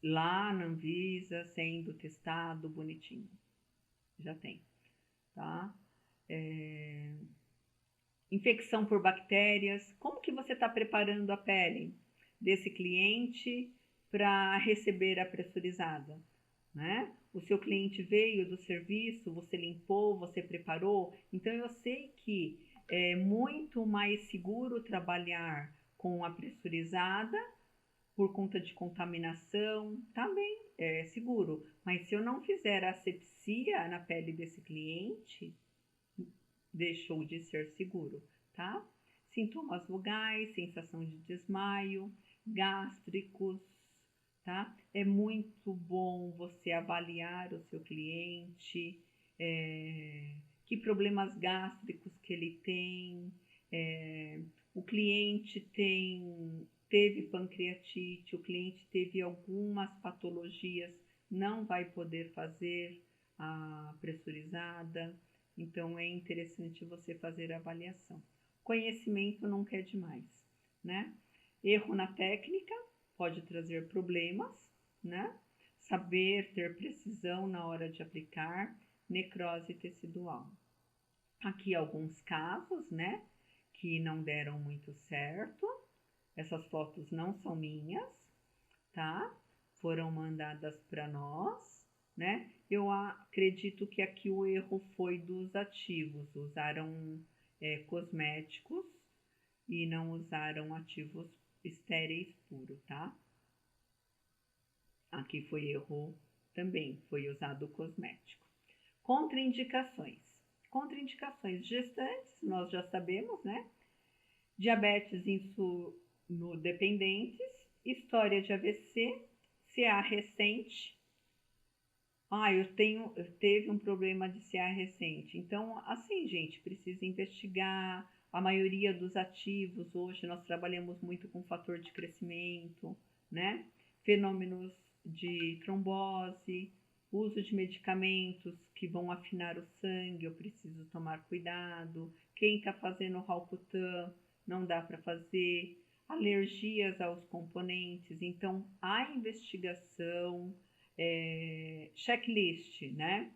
Lá na Anvisa, sendo testado bonitinho, já tem, tá? Infecção por bactérias, como que você está preparando a pele desse cliente para receber a pressurizada, né? O seu cliente veio do serviço, você limpou, você preparou, então eu sei que é muito mais seguro trabalhar com a pressurizada por conta de contaminação, também é seguro. Mas se eu não fizer asepsia na pele desse cliente, deixou de ser seguro, tá? Sintomas vogais, sensação de desmaio, gástricos, tá? É muito bom você avaliar o seu cliente, que problemas gástricos que ele tem, o cliente teve pancreatite, o cliente teve algumas patologias, não vai poder fazer a pressurizada, então é interessante você fazer a avaliação. Conhecimento nunca é demais, né? Erro na técnica pode trazer problemas, né? Saber ter precisão na hora de aplicar, necrose tecidual. Aqui alguns casos, né, que não deram muito certo. Essas fotos não são minhas, tá? Foram mandadas para nós, né? Eu acredito que aqui o erro foi dos ativos. Usaram cosméticos e não usaram ativos estéreis puros, tá? Aqui foi erro também, foi usado cosmético. Contraindicações. Contraindicações gestantes, nós já sabemos, né? Diabetes insulino-dependentes, história de AVC, CA recente. Eu teve um problema de CA recente. Então, assim, gente, precisa investigar. A maioria dos ativos, hoje nós trabalhamos muito com fator de crescimento, né? Fenômenos de trombose, uso de medicamentos que vão afinar o sangue, eu preciso tomar cuidado. Quem está fazendo Roacutan, não dá para fazer. Alergias aos componentes. Então, a investigação, checklist, né?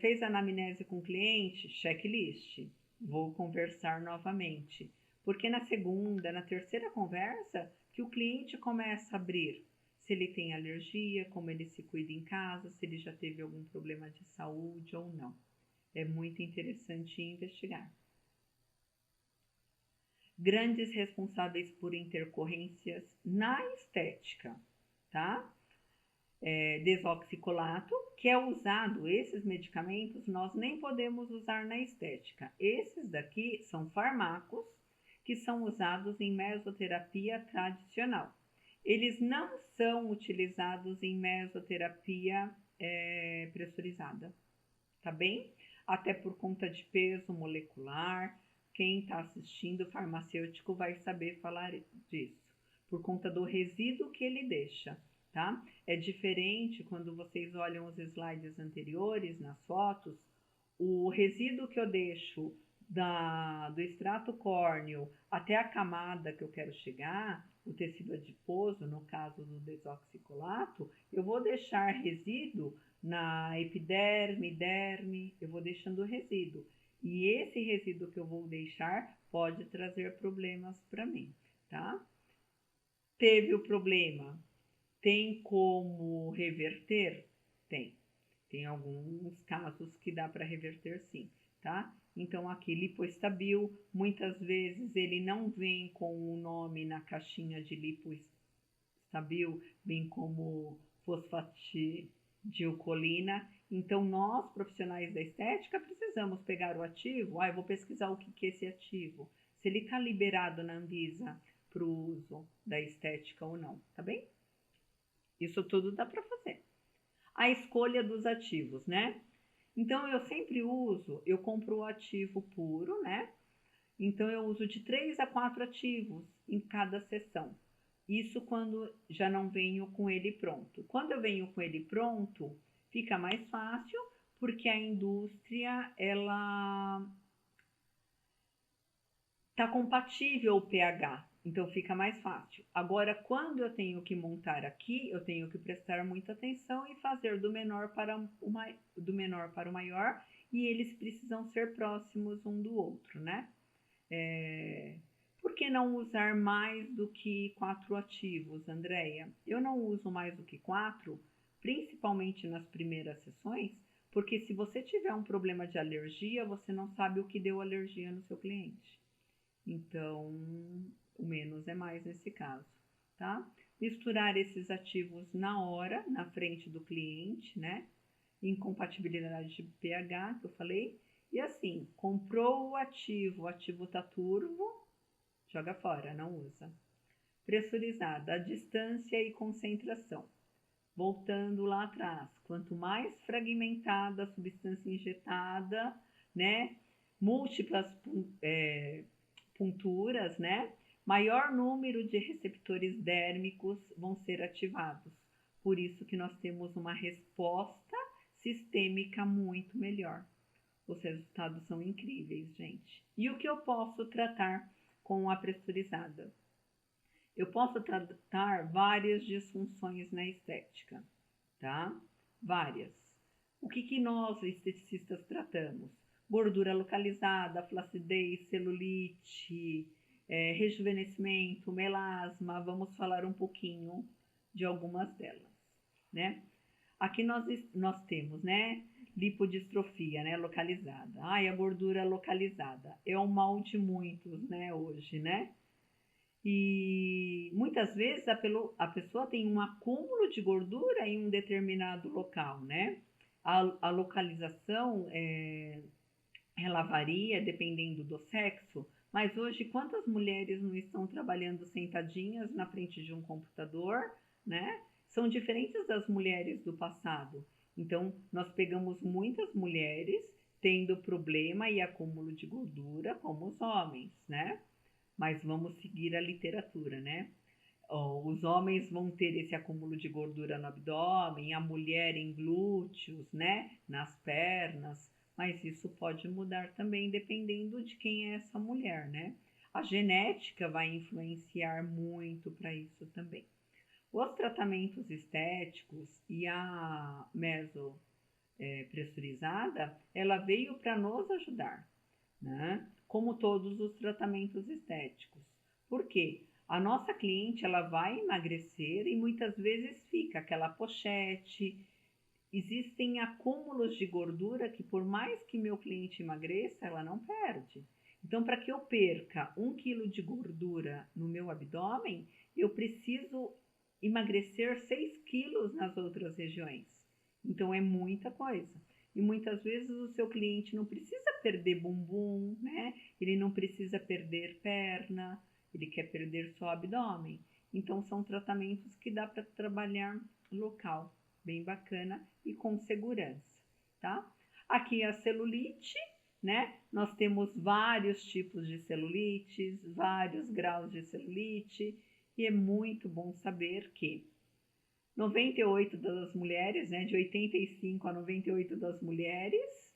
Fez anamnese com o cliente, checklist. Vou conversar novamente. Porque na segunda, na terceira conversa, que o cliente começa a abrir. Se ele tem alergia, como ele se cuida em casa, se ele já teve algum problema de saúde ou não. É muito interessante investigar. Grandes responsáveis por intercorrências na estética, tá? Desoxicolato, que é usado, esses medicamentos nós nem podemos usar na estética. Esses daqui são fármacos que são usados em mesoterapia tradicional. Eles não são utilizados em mesoterapia pressurizada, tá bem? Até por conta de peso molecular. Quem está assistindo, o farmacêutico vai saber falar disso, por conta do resíduo que ele deixa, tá? É diferente quando vocês olham os slides anteriores, nas fotos, o resíduo que eu deixo do extrato córneo até a camada que eu quero chegar, o tecido adiposo, no caso do desoxicolato, eu vou deixar resíduo na epiderme, derme, eu vou deixando resíduo. E esse resíduo que eu vou deixar pode trazer problemas para mim, tá? Teve o problema, tem como reverter? Tem. Tem alguns casos que dá para reverter sim, tá? Então aqui lipoestabil, muitas vezes ele não vem com o nome na caixinha de lipoestabil, vem como fosfatidilcolina. Então nós, profissionais da estética, precisamos pegar o ativo. Eu vou pesquisar o que é esse ativo, se ele está liberado na Anvisa para o uso da estética ou não, tá bem? Isso tudo dá para fazer. A escolha dos ativos, né? Então eu sempre eu compro o ativo puro, né? Então eu uso de 3 a 4 ativos em cada sessão. Isso quando já não venho com ele pronto. Quando eu venho com ele pronto, fica mais fácil, porque a indústria ela tá compatível o pH, então fica mais fácil. Agora, quando eu tenho que montar aqui, eu tenho que prestar muita atenção e fazer do menor para o maior, e eles precisam ser próximos um do outro, né? Por que não usar mais do que 4 ativos, Andréia? Eu não uso mais do que 4, principalmente nas primeiras sessões, porque se você tiver um problema de alergia, você não sabe o que deu alergia no seu cliente. Então, o menos é mais nesse caso, tá? Misturar esses ativos na hora, na frente do cliente, né? Incompatibilidade de pH, que eu falei. E assim, comprou o ativo tá turvo, joga fora, não usa. Pressurizada, a distância e concentração. Voltando lá atrás, quanto mais fragmentada a substância injetada, né? Múltiplas punturas, né? Maior número de receptores dérmicos vão ser ativados. Por isso que nós temos uma resposta sistêmica muito melhor. Os resultados são incríveis, gente. E o que eu posso tratar com a pressurizada? Eu posso tratar várias disfunções na estética, tá? Várias. O que nós, esteticistas, tratamos? Gordura localizada, flacidez, celulite, rejuvenescimento, melasma. Vamos falar um pouquinho de algumas delas, né? Aqui nós temos, né? Lipodistrofia, né? Localizada. A gordura localizada é o mal de muitos, né? Hoje, né? E muitas vezes a pessoa tem um acúmulo de gordura em um determinado local, né? A localização ela varia dependendo do sexo, mas hoje quantas mulheres não estão trabalhando sentadinhas na frente de um computador, né? São diferentes das mulheres do passado. Então, nós pegamos muitas mulheres tendo problema e acúmulo de gordura, como os homens, né? Mas vamos seguir a literatura, né? Os homens vão ter esse acúmulo de gordura no abdômen, a mulher em glúteos, né? Nas pernas, mas isso pode mudar também dependendo de quem é essa mulher, né? A genética vai influenciar muito para isso também. Os tratamentos estéticos e a mesopressurizada, ela veio para nos ajudar, né? Como todos os tratamentos estéticos. Por quê? A nossa cliente ela vai emagrecer e muitas vezes fica aquela pochete. Existem acúmulos de gordura que por mais que meu cliente emagreça, ela não perde. Então, para que eu perca 1 quilo de gordura no meu abdômen, eu preciso emagrecer 6 quilos nas outras regiões. Então, é muita coisa. E muitas vezes o seu cliente não precisa perder bumbum, né? Ele não precisa perder perna, ele quer perder só abdômen. Então, são tratamentos que dá para trabalhar local, bem bacana e com segurança, tá? Aqui a celulite, né? Nós temos vários tipos de celulites, vários graus de celulite, e é muito bom saber que 98 das mulheres, né, de 85 a 98 das mulheres,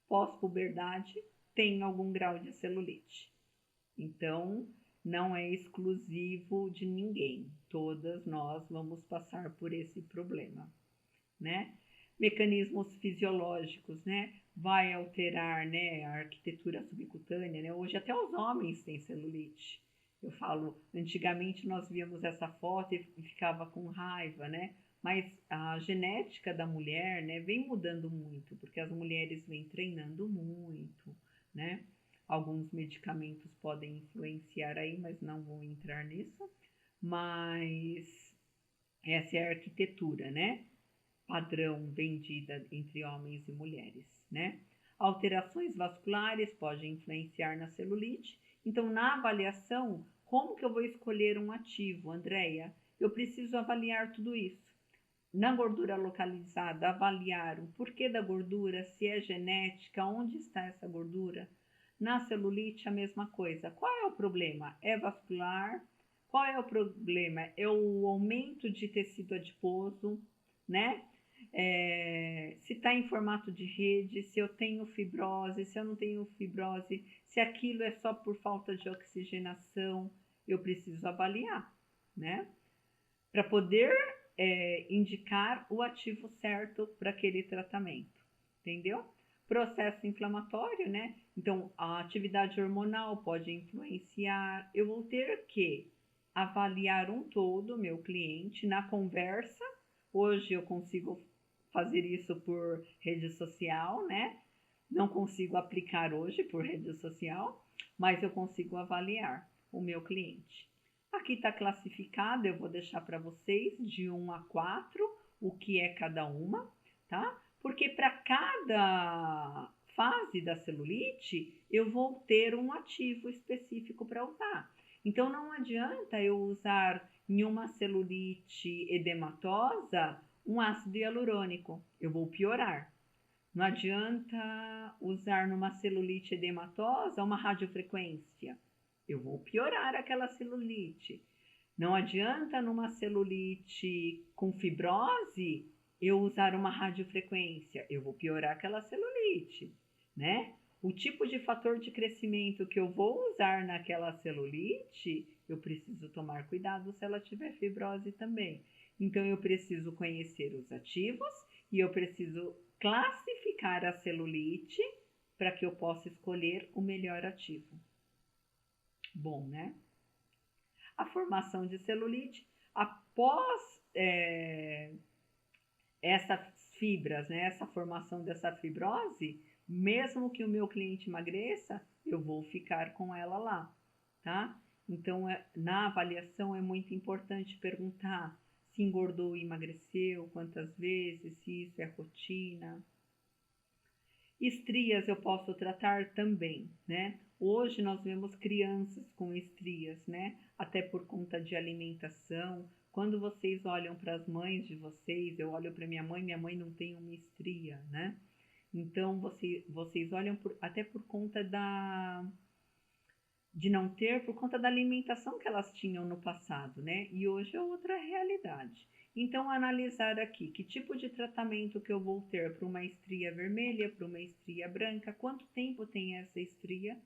pós-puberdade, tem algum grau de celulite. Então, não é exclusivo de ninguém. Todas nós vamos passar por esse problema, né? Mecanismos fisiológicos, né? Vai alterar, né, a arquitetura subcutânea, né? Hoje até os homens têm celulite. Eu falo, antigamente nós víamos essa foto e ficava com raiva, né? Mas a genética da mulher, né, vem mudando muito, porque as mulheres vêm treinando muito, né? Alguns medicamentos podem influenciar aí, mas não vou entrar nisso. Mas essa é a arquitetura, né? Padrão vendida entre homens e mulheres, né? Alterações vasculares podem influenciar na celulite. Então, na avaliação, como que eu vou escolher um ativo, Andréia? Eu preciso avaliar tudo isso. Na gordura localizada, avaliar o porquê da gordura, se é genética, onde está essa gordura. Na celulite, a mesma coisa. Qual é o problema? É vascular? Qual é o problema? É o aumento de tecido adiposo, né? Se está em formato de rede, se eu tenho fibrose, se eu não tenho fibrose, se aquilo é só por falta de oxigenação, eu preciso avaliar, né? Para poder indicar o ativo certo para aquele tratamento, entendeu? Processo inflamatório, né? Então, a atividade hormonal pode influenciar. Eu vou ter que avaliar um todo meu cliente na conversa. Hoje eu consigo fazer isso por rede social, né? Não consigo aplicar hoje por rede social, mas eu consigo avaliar o meu cliente. Aqui está classificado, eu vou deixar para vocês de 1 a 4 o que é cada uma, tá? Porque para cada fase da celulite, eu vou ter um ativo específico para usar. Então, não adianta eu usar em uma celulite edematosa um ácido hialurônico, eu vou piorar. Não adianta usar numa celulite edematosa uma radiofrequência, eu vou piorar aquela celulite. Não adianta numa celulite com fibrose eu usar uma radiofrequência, eu vou piorar aquela celulite, né? O tipo de fator de crescimento que eu vou usar naquela celulite, eu preciso tomar cuidado se ela tiver fibrose também. Então, eu preciso conhecer os ativos e eu preciso classificar a celulite para que eu possa escolher o melhor ativo. Bom, né? A formação de celulite, após essas fibras, né? Essa formação dessa fibrose, mesmo que o meu cliente emagreça, eu vou ficar com ela lá, tá? Então, na avaliação é muito importante perguntar se engordou e emagreceu, quantas vezes, se isso é rotina. Estrias eu posso tratar também, né? Hoje nós vemos crianças com estrias, né? Até por conta de alimentação. Quando vocês olham para as mães de vocês, eu olho para minha mãe não tem uma estria, né? Então, vocês olham até por conta de não ter, por conta da alimentação que elas tinham no passado, né? E hoje é outra realidade. Então, analisar aqui que tipo de tratamento que eu vou ter para uma estria vermelha, para uma estria branca, quanto tempo tem essa estria,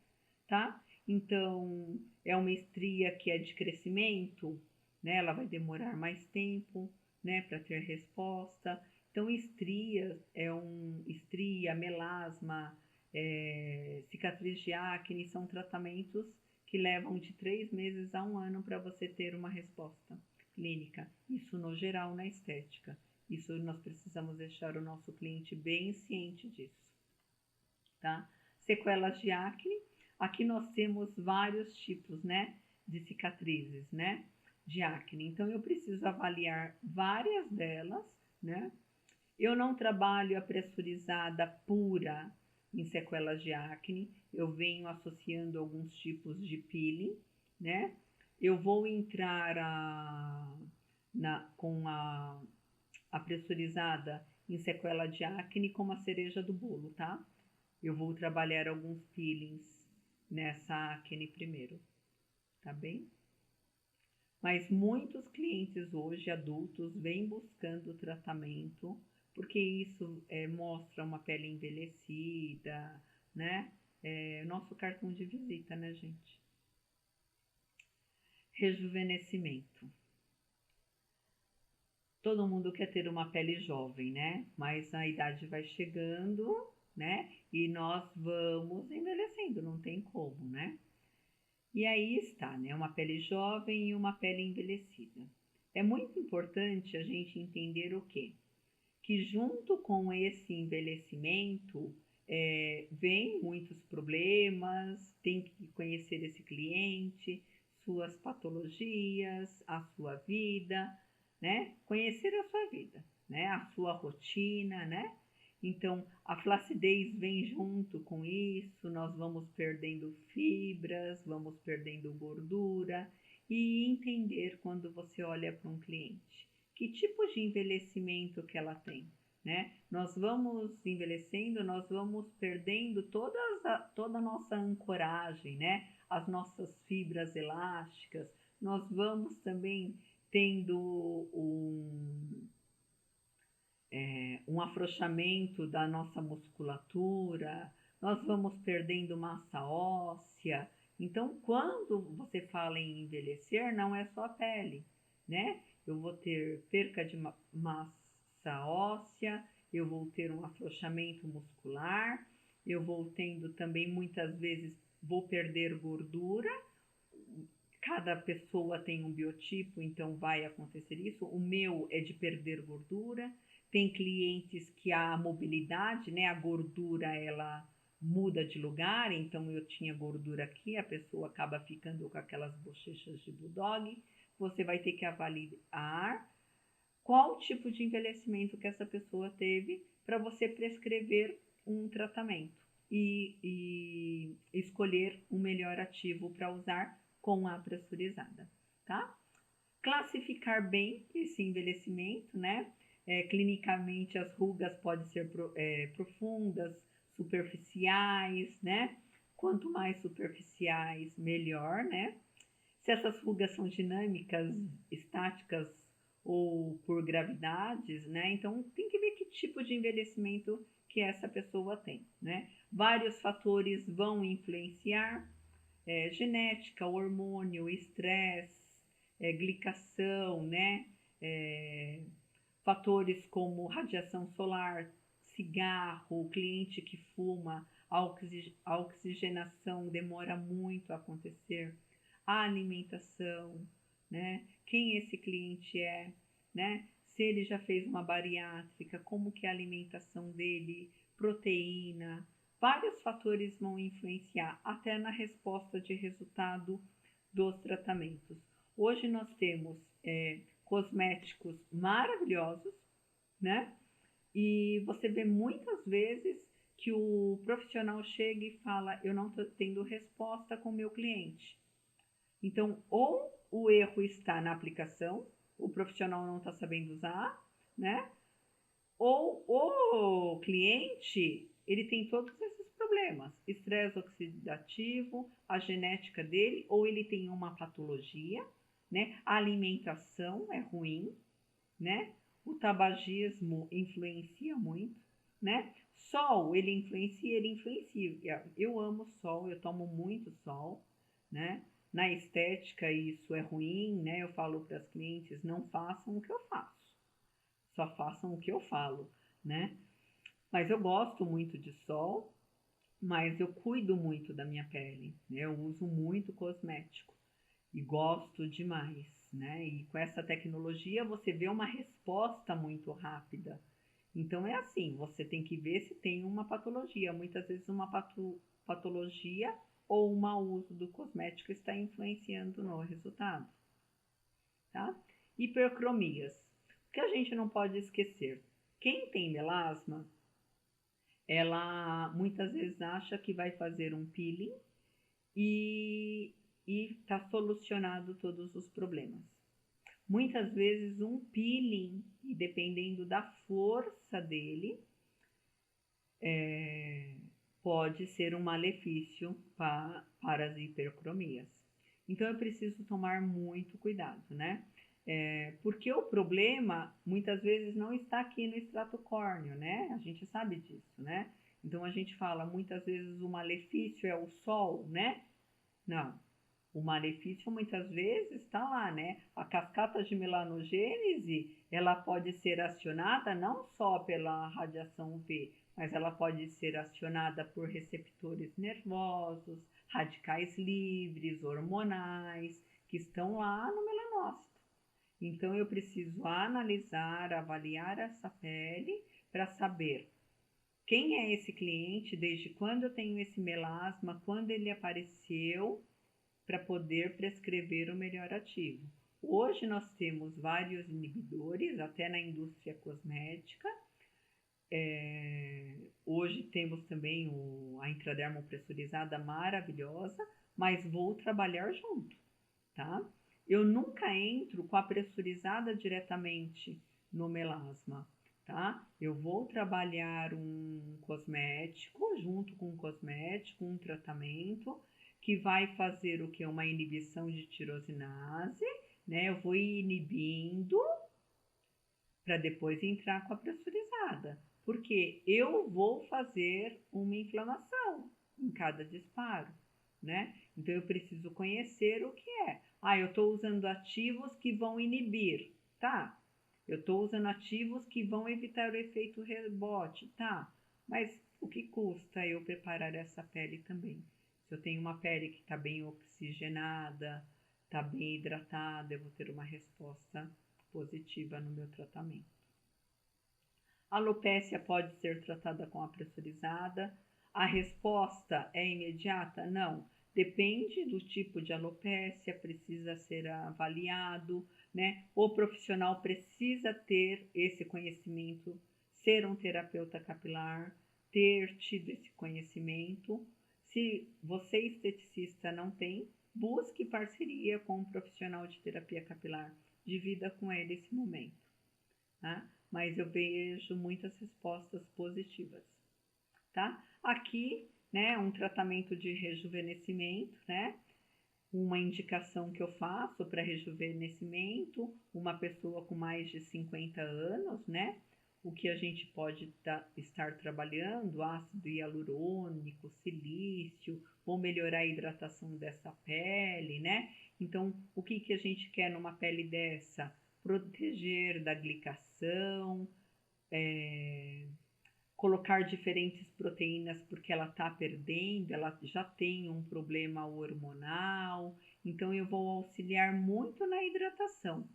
tá? Então, é uma estria que é de crescimento, né? Ela vai demorar mais tempo, né, para ter resposta. Então, estria, melasma, cicatriz de acne, são tratamentos que levam de 3 meses a 1 ano para você ter uma resposta clínica. Isso no geral, na estética. Isso nós precisamos deixar o nosso cliente bem ciente disso, tá? Sequelas de acne. Aqui nós temos vários tipos, né, de cicatrizes, né, de acne. Então, eu preciso avaliar várias delas, né? Eu não trabalho a pressurizada pura em sequelas de acne, eu venho associando alguns tipos de peeling, né? Eu vou entrar com a pressurizada em sequela de acne como a cereja do bolo, tá? Eu vou trabalhar alguns peelings nessa acne primeiro, tá bem? Mas muitos clientes hoje, adultos, vêm buscando tratamento porque isso mostra uma pele envelhecida, né? é nosso cartão de visita, né, gente? Rejuvenescimento. Todo mundo quer ter uma pele jovem, né? Mas a idade vai chegando, né? E nós vamos envelhecendo, não tem como, né? E aí está, né? Uma pele jovem e uma pele envelhecida. É muito importante a gente entender o quê? Que junto com esse envelhecimento vem muitos problemas, tem que conhecer esse cliente, suas patologias, a sua vida, né? Conhecer a sua vida, né? A sua rotina, né? Então, a flacidez vem junto com isso, nós vamos perdendo fibras, vamos perdendo gordura e entender quando você olha para um cliente, que tipo de envelhecimento que ela tem, né? Nós vamos envelhecendo, nós vamos perdendo toda a nossa ancoragem, né? As nossas fibras elásticas, nós vamos também tendo um afrouxamento da nossa musculatura, nós vamos perdendo massa óssea. Então, quando você fala em envelhecer, não é só a pele, né? Eu vou ter perca de massa óssea, eu vou ter um afrouxamento muscular, eu vou tendo também, muitas vezes, vou perder gordura. Cada pessoa tem um biotipo, então vai acontecer isso. O meu é de perder gordura. Tem clientes que a mobilidade, né, a gordura, ela muda de lugar, então eu tinha gordura aqui, a pessoa acaba ficando com aquelas bochechas de bulldog. Você vai ter que avaliar qual tipo de envelhecimento que essa pessoa teve para você prescrever um tratamento e escolher um melhor ativo para usar com a pressurizada, tá? Classificar bem esse envelhecimento, né? Clinicamente, as rugas podem ser profundas, superficiais, né? Quanto mais superficiais, melhor, né? Se essas rugas são dinâmicas, estáticas ou por gravidades, né? Então, tem que ver que tipo de envelhecimento que essa pessoa tem, né? Vários fatores vão influenciar, genética, hormônio, estresse, glicação, né? Fatores como radiação solar, cigarro, o cliente que fuma, a oxigenação demora muito a acontecer, a alimentação, né? Quem esse cliente é, né? Se ele já fez uma bariátrica, como que é a alimentação dele, proteína, vários fatores vão influenciar até na resposta de resultado dos tratamentos. Hoje nós temos cosméticos maravilhosos, né? E você vê muitas vezes que o profissional chega e fala: eu não estou tendo resposta com o meu cliente. Então, ou o erro está na aplicação, o profissional não está sabendo usar, né? Ou o cliente, ele tem todos esses problemas, estresse oxidativo, a genética dele, ou ele tem uma patologia, né? A alimentação é ruim, né? O tabagismo influencia muito, né? Sol, ele influencia. Eu amo sol, eu tomo muito sol, né? Na estética isso é ruim, né? Eu falo para as clientes, não façam o que eu faço, só façam o que eu falo, né? Mas eu gosto muito de sol, mas eu cuido muito da minha pele, né? Eu uso muito cosmético e gosto demais, né? E com essa tecnologia você vê uma resposta muito rápida. Então é assim, você tem que ver se tem uma patologia. Muitas vezes uma patologia ou um mau uso do cosmético está influenciando no resultado, tá? Hipercromias. O que a gente não pode esquecer? Quem tem melasma, ela muitas vezes acha que vai fazer um peeling e está solucionado todos os problemas. Muitas vezes um peeling, e dependendo da força dele, pode ser um malefício para as hipercromias. Então eu preciso tomar muito cuidado, né? Porque o problema muitas vezes não está aqui no extrato córneo, né? A gente sabe disso, né? Então a gente fala muitas vezes o malefício é o sol, né? Não. O malefício muitas vezes está lá, né? A cascata de melanogênese, ela pode ser acionada não só pela radiação UV, mas ela pode ser acionada por receptores nervosos, radicais livres, hormonais, que estão lá no melanócito. Então eu preciso analisar, avaliar essa pele para saber quem é esse cliente, desde quando eu tenho esse melasma, quando ele apareceu, para poder prescrever o melhor ativo. Hoje nós temos vários inibidores, até na indústria cosmética. Hoje temos também a intradermo pressurizada maravilhosa, mas vou trabalhar junto, tá? Eu nunca entro com a pressurizada diretamente no melasma, tá? Eu vou trabalhar um cosmético, junto com um cosmético, um tratamento, que vai fazer o que? Uma inibição de tirosinase, né? Eu vou inibindo para depois entrar com a pressurizada, porque eu vou fazer uma inflamação em cada disparo, né? Então eu preciso conhecer o que é. Ah, eu estou usando ativos que vão inibir, tá? Eu estou usando ativos que vão evitar o efeito rebote, tá? Mas o que custa eu preparar essa pele também? Se eu tenho uma pele que está bem oxigenada, está bem hidratada, eu vou ter uma resposta positiva no meu tratamento. A alopécia pode ser tratada com a pressurizada. A resposta é imediata? Não. Depende do tipo de alopécia, precisa ser avaliado, né? O profissional precisa ter esse conhecimento, ser um terapeuta capilar, ter tido esse conhecimento. Se você, esteticista, não tem, busque parceria com um profissional de terapia capilar, divida com ele esse momento, tá? Mas eu vejo muitas respostas positivas, tá? Aqui, né, um tratamento de rejuvenescimento, né? Uma indicação que eu faço para rejuvenescimento, uma pessoa com mais de 50 anos, né? O que a gente pode estar trabalhando, ácido hialurônico, silício, ou melhorar a hidratação dessa pele, né? Então, o que a gente quer numa pele dessa? Proteger da glicação, colocar diferentes proteínas porque ela está perdendo, ela já tem um problema hormonal, então eu vou auxiliar muito na hidratação.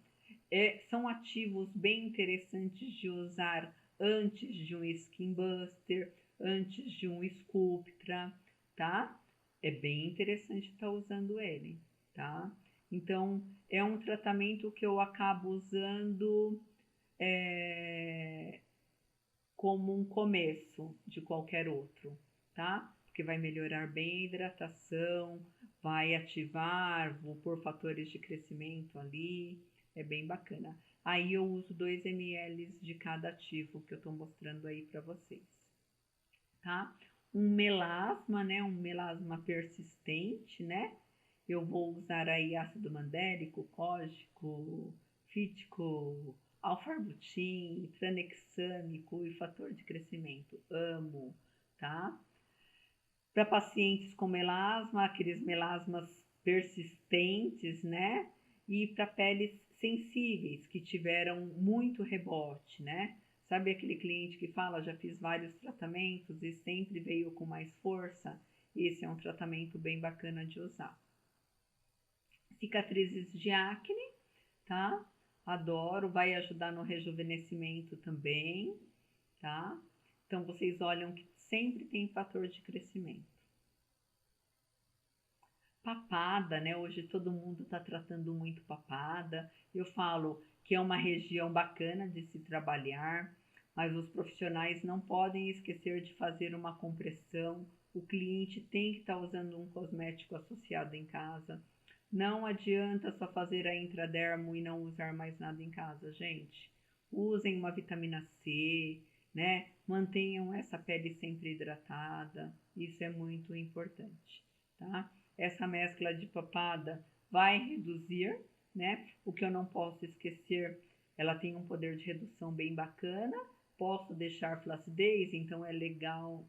São ativos bem interessantes de usar antes de um Skin Buster, antes de um Sculptra, tá? É bem interessante estar usando ele, tá? Então, é um tratamento que eu acabo usando como um começo de qualquer outro, tá? Porque vai melhorar bem a hidratação, vai ativar, vou pôr fatores de crescimento ali, é bem bacana. Aí eu uso 2 ml de cada ativo que eu tô mostrando aí para vocês, tá? Um melasma, né? Um melasma persistente, né? Eu vou usar aí ácido mandélico, cógico, fítico, alfarbutin, tranexâmico e fator de crescimento. Amo, tá? Para pacientes com melasma, aqueles melasmas persistentes, né? E para peles sensíveis que tiveram muito rebote, né? Sabe aquele cliente que fala, já fiz vários tratamentos e sempre veio com mais força? Esse é um tratamento bem bacana de usar. Cicatrizes de acne, tá? Adoro, vai ajudar no rejuvenescimento também, tá? Então vocês olham que sempre tem fator de crescimento. Papada, né? Hoje todo mundo está tratando muito papada. Eu falo que é uma região bacana de se trabalhar, mas os profissionais não podem esquecer de fazer uma compressão. O cliente tem que estar usando um cosmético associado em casa. Não adianta só fazer a intradermo e não usar mais nada em casa, gente. Usem uma vitamina C, né? Mantenham essa pele sempre hidratada. Isso é muito importante, tá? Essa mescla de papada vai reduzir, né? O que eu não posso esquecer, ela tem um poder de redução bem bacana. Posso deixar flacidez, então é legal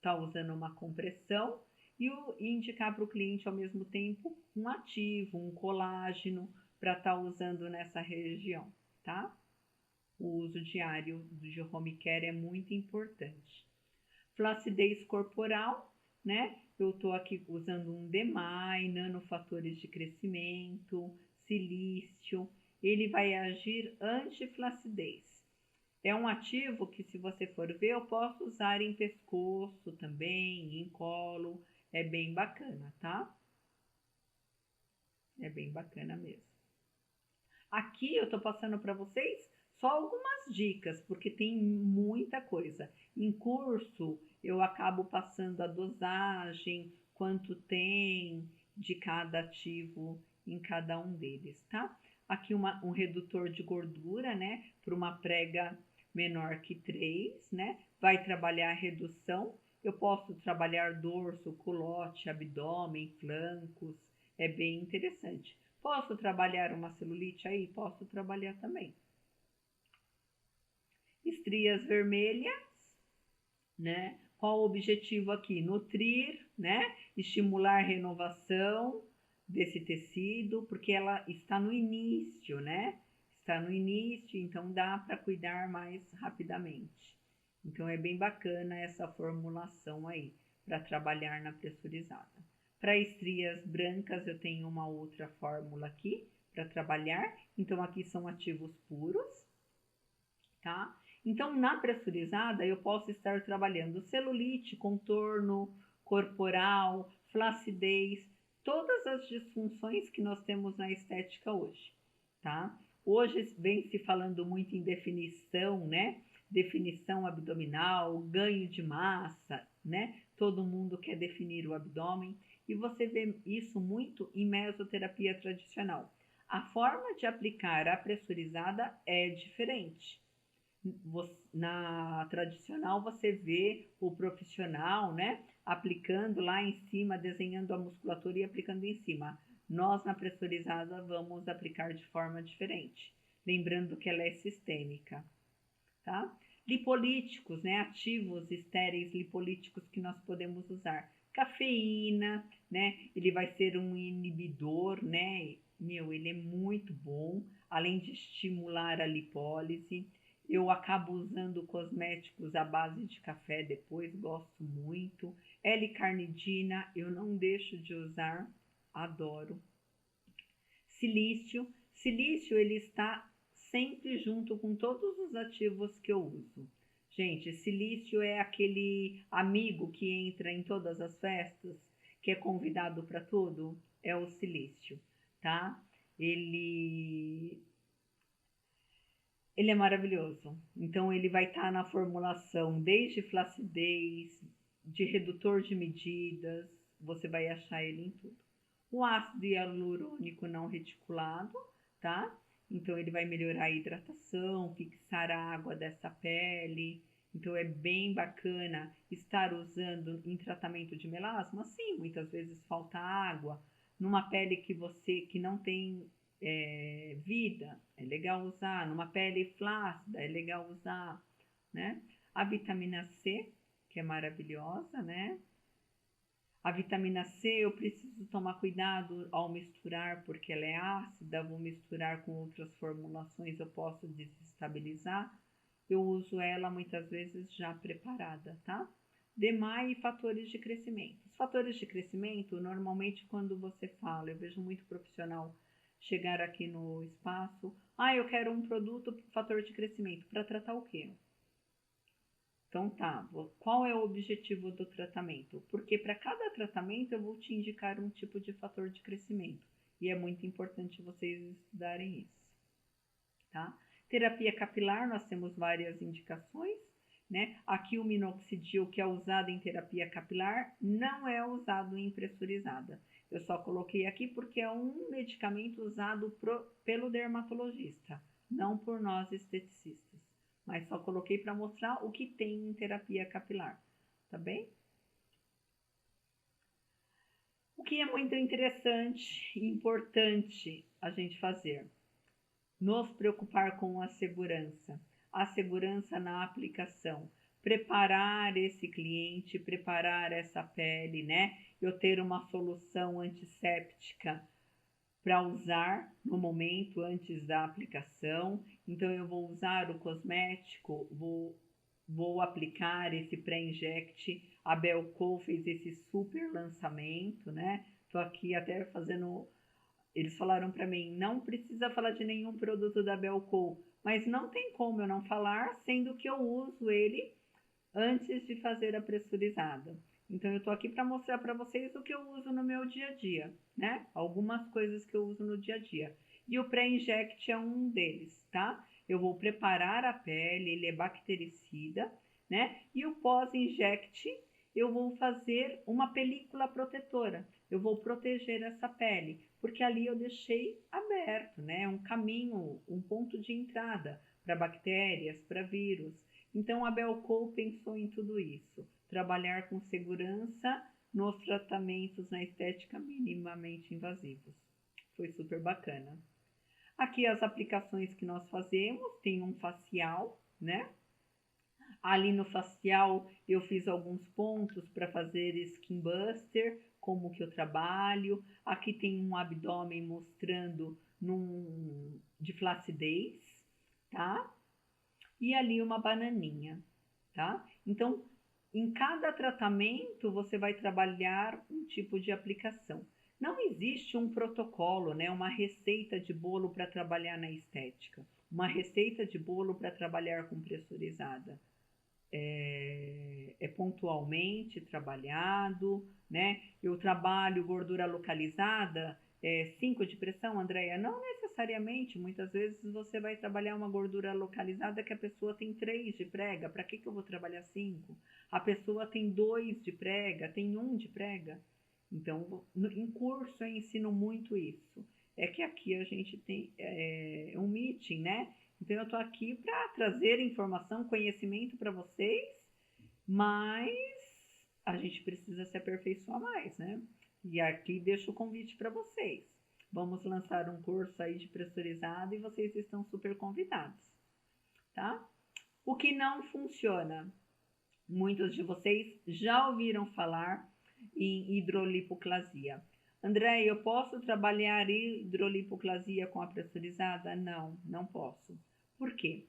estar usando uma compressão e indicar para o cliente ao mesmo tempo um ativo, um colágeno para estar usando nessa região, tá? O uso diário de home care é muito importante. Flacidez corporal, né? Eu estou aqui usando um DMAI, nanofatores de crescimento, silício. Ele vai agir anti-flacidez. É um ativo que, se você for ver, eu posso usar em pescoço também, em colo. É bem bacana, tá? É bem bacana mesmo. Aqui eu tô passando para vocês só algumas dicas, porque tem muita coisa. Em curso, eu acabo passando a dosagem, quanto tem de cada ativo em cada um deles, tá? Aqui um redutor de gordura, né? Para uma prega menor que 3, né? Vai trabalhar a redução. Eu posso trabalhar dorso, culote, abdômen, flancos. É bem interessante. Posso trabalhar uma celulite aí? Posso trabalhar também. Estrias vermelhas, né? Qual o objetivo aqui? Nutrir, né? Estimular a renovação desse tecido, porque ela está no início, né? Está no início, então dá para cuidar mais rapidamente. Então é bem bacana essa formulação aí para trabalhar na pressurizada. Para estrias brancas eu tenho uma outra fórmula aqui para trabalhar. Então aqui são ativos puros, tá? Então na pressurizada eu posso estar trabalhando celulite, contorno corporal, flacidez, todas as disfunções que nós temos na estética hoje, tá? Hoje vem se falando muito em definição, né? Definição abdominal, ganho de massa, né? Todo mundo quer definir o abdômen e você vê isso muito em mesoterapia tradicional. A forma de aplicar a pressurizada é diferente. Na tradicional você vê o profissional, né, aplicando lá em cima, desenhando a musculatura e aplicando em cima. Nós na pressurizada vamos aplicar de forma diferente, lembrando que ela é sistêmica, tá? Lipolíticos, né, ativos estéreis lipolíticos que nós podemos usar. Cafeína, né, ele vai ser um inibidor, né, ele é muito bom, além de estimular a lipólise. Eu acabo usando cosméticos à base de café depois, gosto muito. L-carnidina, eu não deixo de usar, adoro. Silício, ele está sempre junto com todos os ativos que eu uso. Gente, silício é aquele amigo que entra em todas as festas, que é convidado para tudo, é o silício, tá? Ele é maravilhoso. Então ele vai estar na formulação desde flacidez, de redutor de medidas, você vai achar ele em tudo. O ácido hialurônico não reticulado, tá? Então ele vai melhorar a hidratação, fixar a água dessa pele. Então é bem bacana estar usando em tratamento de melasma. Sim, muitas vezes falta água. Numa pele que não tem vida, é legal usar. Numa pele flácida, é legal usar, né? A vitamina C, que é maravilhosa, né? A vitamina C eu preciso tomar cuidado ao misturar, porque ela é ácida, vou misturar com outras formulações, eu posso desestabilizar. Eu uso ela muitas vezes já preparada, tá? DMAI e fatores de crescimento. Os fatores de crescimento, normalmente quando você fala, eu vejo muito profissional chegar aqui no espaço, eu quero um produto fator de crescimento, para tratar o quê? Então tá, qual é o objetivo do tratamento? Porque para cada tratamento eu vou te indicar um tipo de fator de crescimento. E é muito importante vocês estudarem isso, tá? Terapia capilar, nós temos várias indicações, né? Aqui o minoxidil, que é usado em terapia capilar, não é usado em pressurizada. Eu só coloquei aqui porque é um medicamento usado pelo dermatologista, não por nós esteticistas. Mas só coloquei para mostrar o que tem em terapia capilar, tá bem? O que é muito interessante e importante a gente fazer? Nos preocupar com a segurança na aplicação, preparar esse cliente, preparar essa pele, né? Eu ter uma solução antisséptica para usar no momento antes da aplicação. Então eu vou usar o cosmético, vou aplicar esse pré-inject. A Belco fez esse super lançamento, né? Tô aqui até fazendo. Eles falaram para mim, não precisa falar de nenhum produto da Belco, mas não tem como eu não falar, sendo que eu uso ele antes de fazer a pressurizada. Então eu tô aqui para mostrar para vocês o que eu uso no meu dia a dia, né? Algumas coisas que eu uso no dia a dia. E o pré-inject é um deles, tá? Eu vou preparar a pele, ele é bactericida, né? E o pós-inject, eu vou fazer uma película protetora. Eu vou proteger essa pele, porque ali eu deixei aberto, né? Um caminho, um ponto de entrada para bactérias, para vírus. Então a Belco pensou em tudo isso, trabalhar com segurança nos tratamentos na estética minimamente invasivos. Foi super bacana. Aqui as aplicações que nós fazemos, tem um facial, né? Ali no facial eu fiz alguns pontos para fazer skin buster, como que eu trabalho. Aqui tem um abdômen mostrando de flacidez, tá? E ali uma bananinha, tá? Então, em cada tratamento você vai trabalhar um tipo de aplicação. Não existe um protocolo, né? Uma receita de bolo para trabalhar na estética, uma receita de bolo para trabalhar com pressurizada. É pontualmente trabalhado, né? Eu trabalho gordura localizada, 5 de pressão, Andréia? Não necessariamente, muitas vezes você vai trabalhar uma gordura localizada que a pessoa tem 3 de prega, para que eu vou trabalhar 5? A pessoa tem 2 de prega, tem 1 de prega. Então, em curso eu ensino muito isso. É que aqui a gente tem um meeting, né? Então eu tô aqui para trazer informação, conhecimento para vocês, mas a gente precisa se aperfeiçoar mais, né? E aqui deixo o convite para vocês. Vamos lançar um curso aí de pressurizado e vocês estão super convidados, tá? O que não funciona? Muitos de vocês já ouviram falar em hidrolipoclasia. André, eu posso trabalhar hidrolipoclasia com a pressurizada? Não, não posso. Por quê?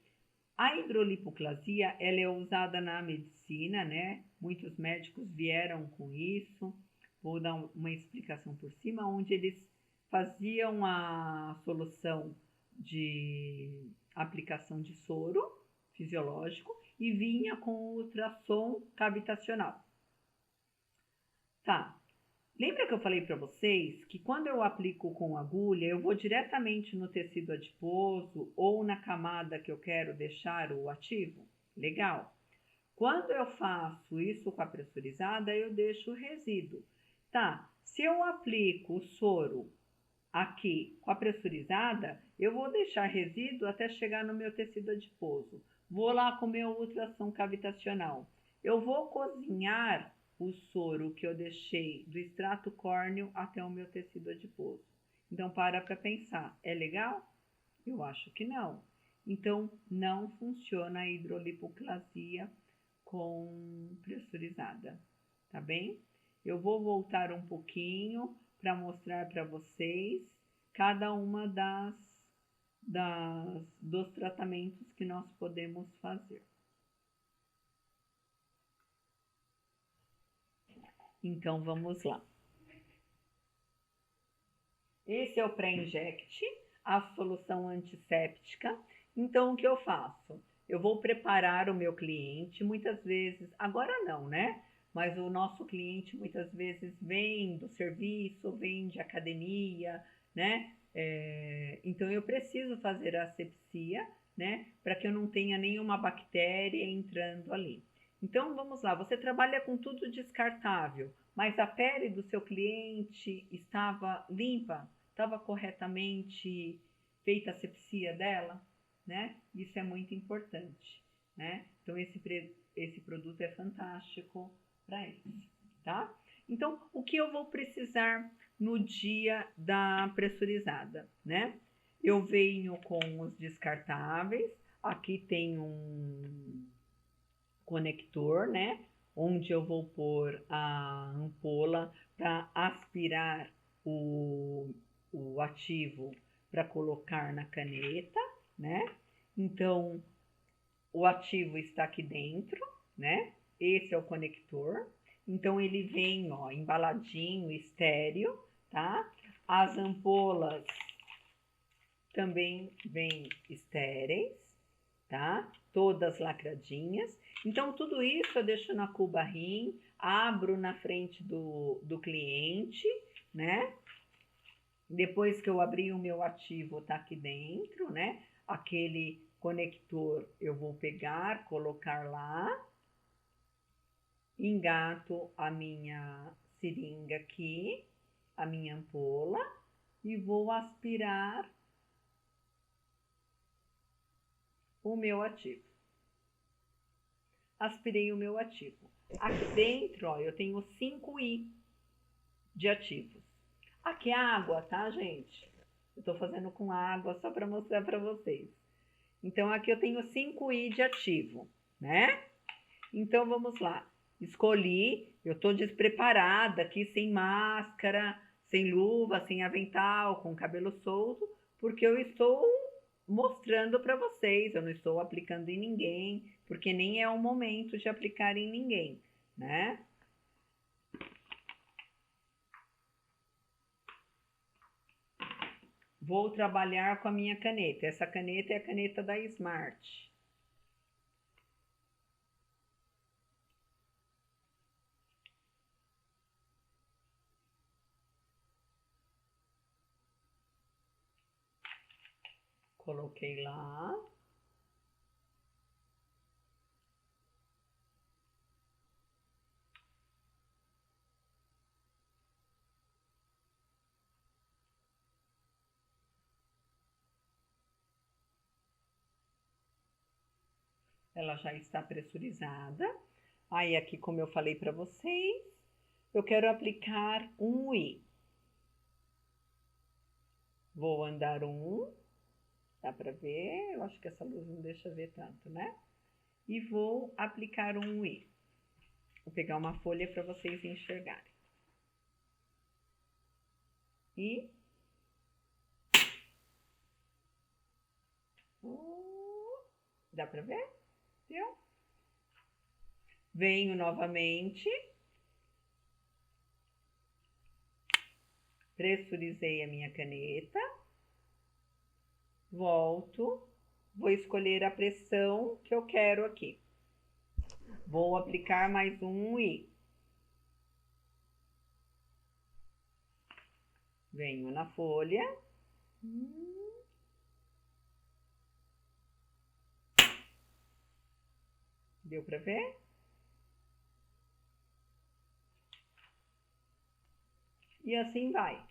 A hidrolipoclasia, ela é usada na medicina, né? Muitos médicos vieram com isso. Vou dar uma explicação por cima, onde eles faziam a solução de aplicação de soro fisiológico e vinha com ultrassom cavitacional. Tá. Lembra que eu falei para vocês que quando eu aplico com agulha, eu vou diretamente no tecido adiposo ou na camada que eu quero deixar o ativo? Legal. Quando eu faço isso com a pressurizada, eu deixo o resíduo. Tá, se eu aplico o soro aqui com a pressurizada, eu vou deixar resíduo até chegar no meu tecido adiposo. Vou lá com o meu ultrassom cavitacional. Eu vou cozinhar o soro que eu deixei do extrato córneo até o meu tecido adiposo. Então, para pensar, é legal? Eu acho que não. Então, não funciona a hidrolipoclasia com pressurizada, tá bem? Eu vou voltar um pouquinho para mostrar para vocês cada uma dos tratamentos que nós podemos fazer. Então, vamos lá. Esse é o pré-inject, a solução antisséptica. Então, o que eu faço? Eu vou preparar o meu cliente, muitas vezes, agora não, né? Mas o nosso cliente muitas vezes vem do serviço, vem de academia, né? Então, eu preciso fazer a asepsia, né? Para que eu não tenha nenhuma bactéria entrando ali. Então, vamos lá, você trabalha com tudo descartável, mas a pele do seu cliente estava limpa? Estava corretamente feita a asepsia dela? Né? Isso é muito importante, né? Então, esse produto é fantástico para isso, tá? Então, o que eu vou precisar no dia da pressurizada, né? Eu venho com os descartáveis, aqui tem um conector, né? Onde eu vou pôr a ampola para aspirar o ativo para colocar na caneta, né? Então, o ativo está aqui dentro, né? Esse é o conector. Então, ele vem, ó, embaladinho, estéreo, tá? As ampolas também vêm estéreis, tá? Todas lacradinhas. Então, tudo isso eu deixo na cuba rim, abro na frente do cliente, né? Depois que eu abri o meu ativo, tá aqui dentro, né? Aquele conector eu vou pegar, colocar lá, engato a minha seringa aqui, a minha ampola, e vou aspirar o meu ativo. Aspirei o meu ativo. Aqui dentro, ó, eu tenho 5I de ativos. Aqui é água, tá, gente? Eu tô fazendo com água só para mostrar para vocês. Então, aqui eu tenho 5I de ativo, né? Então, vamos lá. Escolhi, eu tô despreparada aqui, sem máscara, sem luva, sem avental, com cabelo solto, porque eu estou mostrando para vocês, eu não estou aplicando em ninguém, porque nem é o momento de aplicar em ninguém, né? Vou trabalhar com a minha caneta. Essa caneta é a caneta da Smart. Coloquei lá. Ela já está pressurizada. Aí aqui, como eu falei para vocês, eu quero aplicar um I. Vou andar um, dá para ver? Eu acho que essa luz não deixa ver tanto, né? E vou aplicar um I. Vou pegar uma folha para vocês enxergarem. E dá para ver? Viu? Venho novamente. Pressurizei a minha caneta. Volto. Vou escolher a pressão que eu quero aqui. Vou aplicar mais um I. Venho na folha. Deu para ver? E assim vai.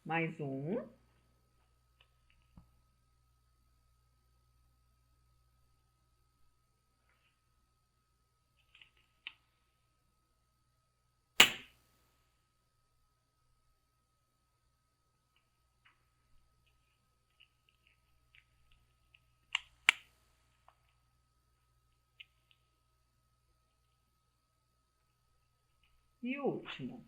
Mais um. E o último.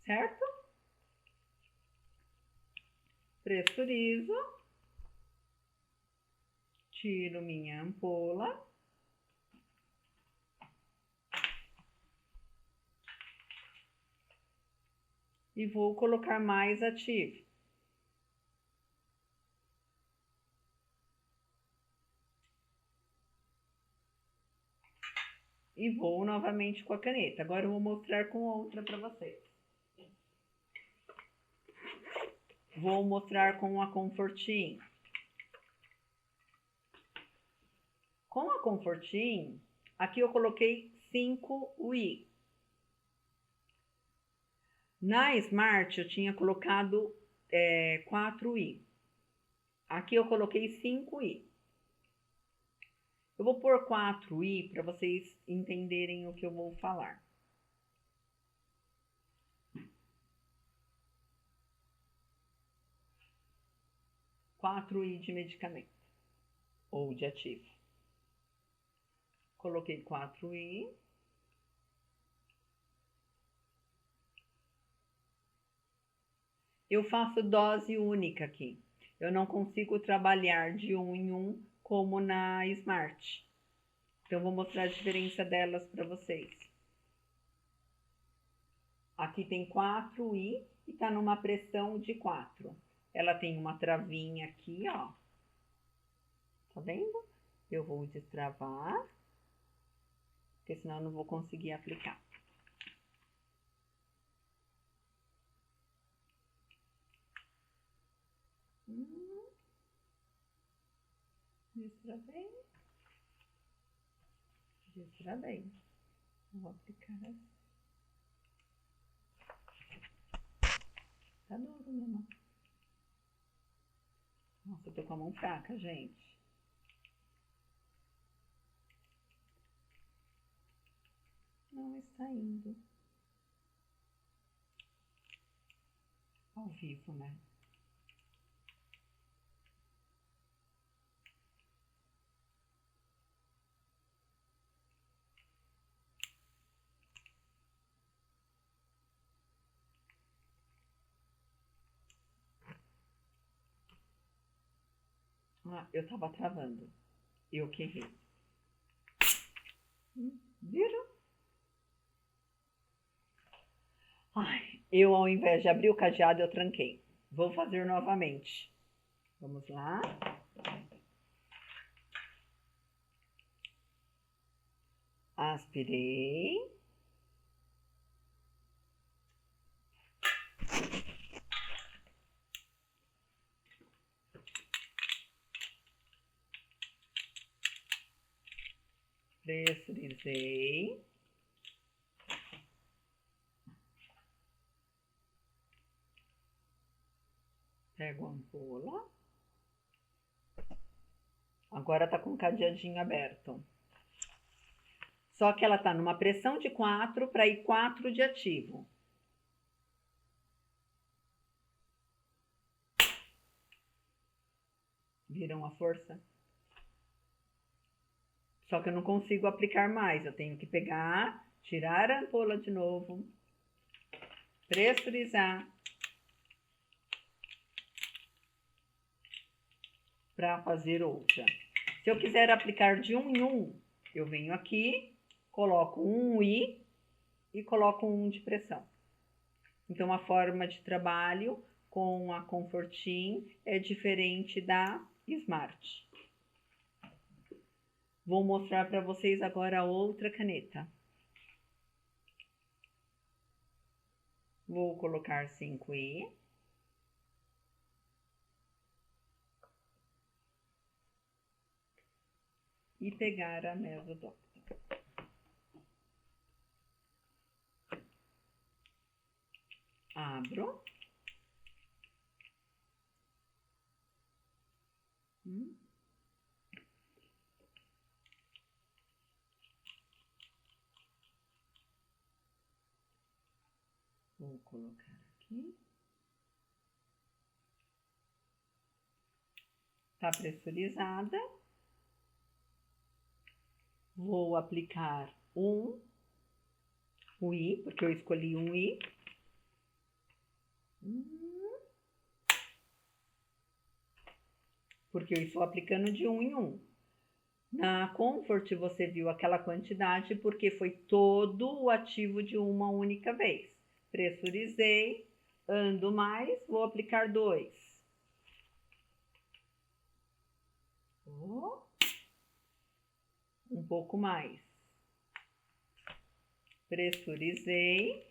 Certo? Pressurizo. Tiro minha ampola. E vou colocar mais ativo. E vou novamente com a caneta. Agora eu vou mostrar com outra para vocês. Vou mostrar com a Comfortim. Com a Comfortim, aqui eu coloquei 5 UI. Na Smart eu tinha colocado 4 UI. Aqui eu coloquei 5 UI. Eu vou pôr 4 I para vocês entenderem o que eu vou falar. 4I de medicamento ou de ativo. Coloquei 4I. Eu faço dose única aqui. Eu não consigo trabalhar de um em um como na Smart. Então, eu vou mostrar a diferença delas para vocês. Aqui tem 4I e tá numa pressão de 4. Ela tem uma travinha aqui, ó. Tá vendo? Eu vou destravar, porque senão eu não vou conseguir aplicar. Destravei. Destravei. Vou aplicar assim. Tá duro, minha mão. Nossa, eu tô com a mão fraca, gente. Não está indo. Ao vivo, né? Ah, eu tava travando. Eu que errei. Viram? Ai, eu ao invés de abrir o cadeado, eu tranquei. Vou fazer novamente. Vamos lá. Aspirei. Pressurizei. Pego a ampola. Agora tá com o cadeadinho aberto. Só que ela tá numa pressão de 4 para ir 4 de ativo. Viram a força? Só que eu não consigo aplicar mais. Eu tenho que pegar, tirar a ampola de novo, pressurizar para fazer outra. Se eu quiser aplicar de um em um, eu venho aqui, coloco um I e coloco um de pressão. Então, a forma de trabalho com a Confortim é diferente da Smart. Vou mostrar para vocês agora a outra caneta. Vou colocar 5I. E pegar a Mesodox. Abro. Vou colocar aqui. Tá pressurizada. Vou aplicar um I, porque eu escolhi um I. Porque eu estou aplicando de um em um. Na Comfort você viu aquela quantidade porque foi todo o ativo de uma única vez. Pressurizei, ando mais, vou aplicar 2. Um pouco mais. Pressurizei.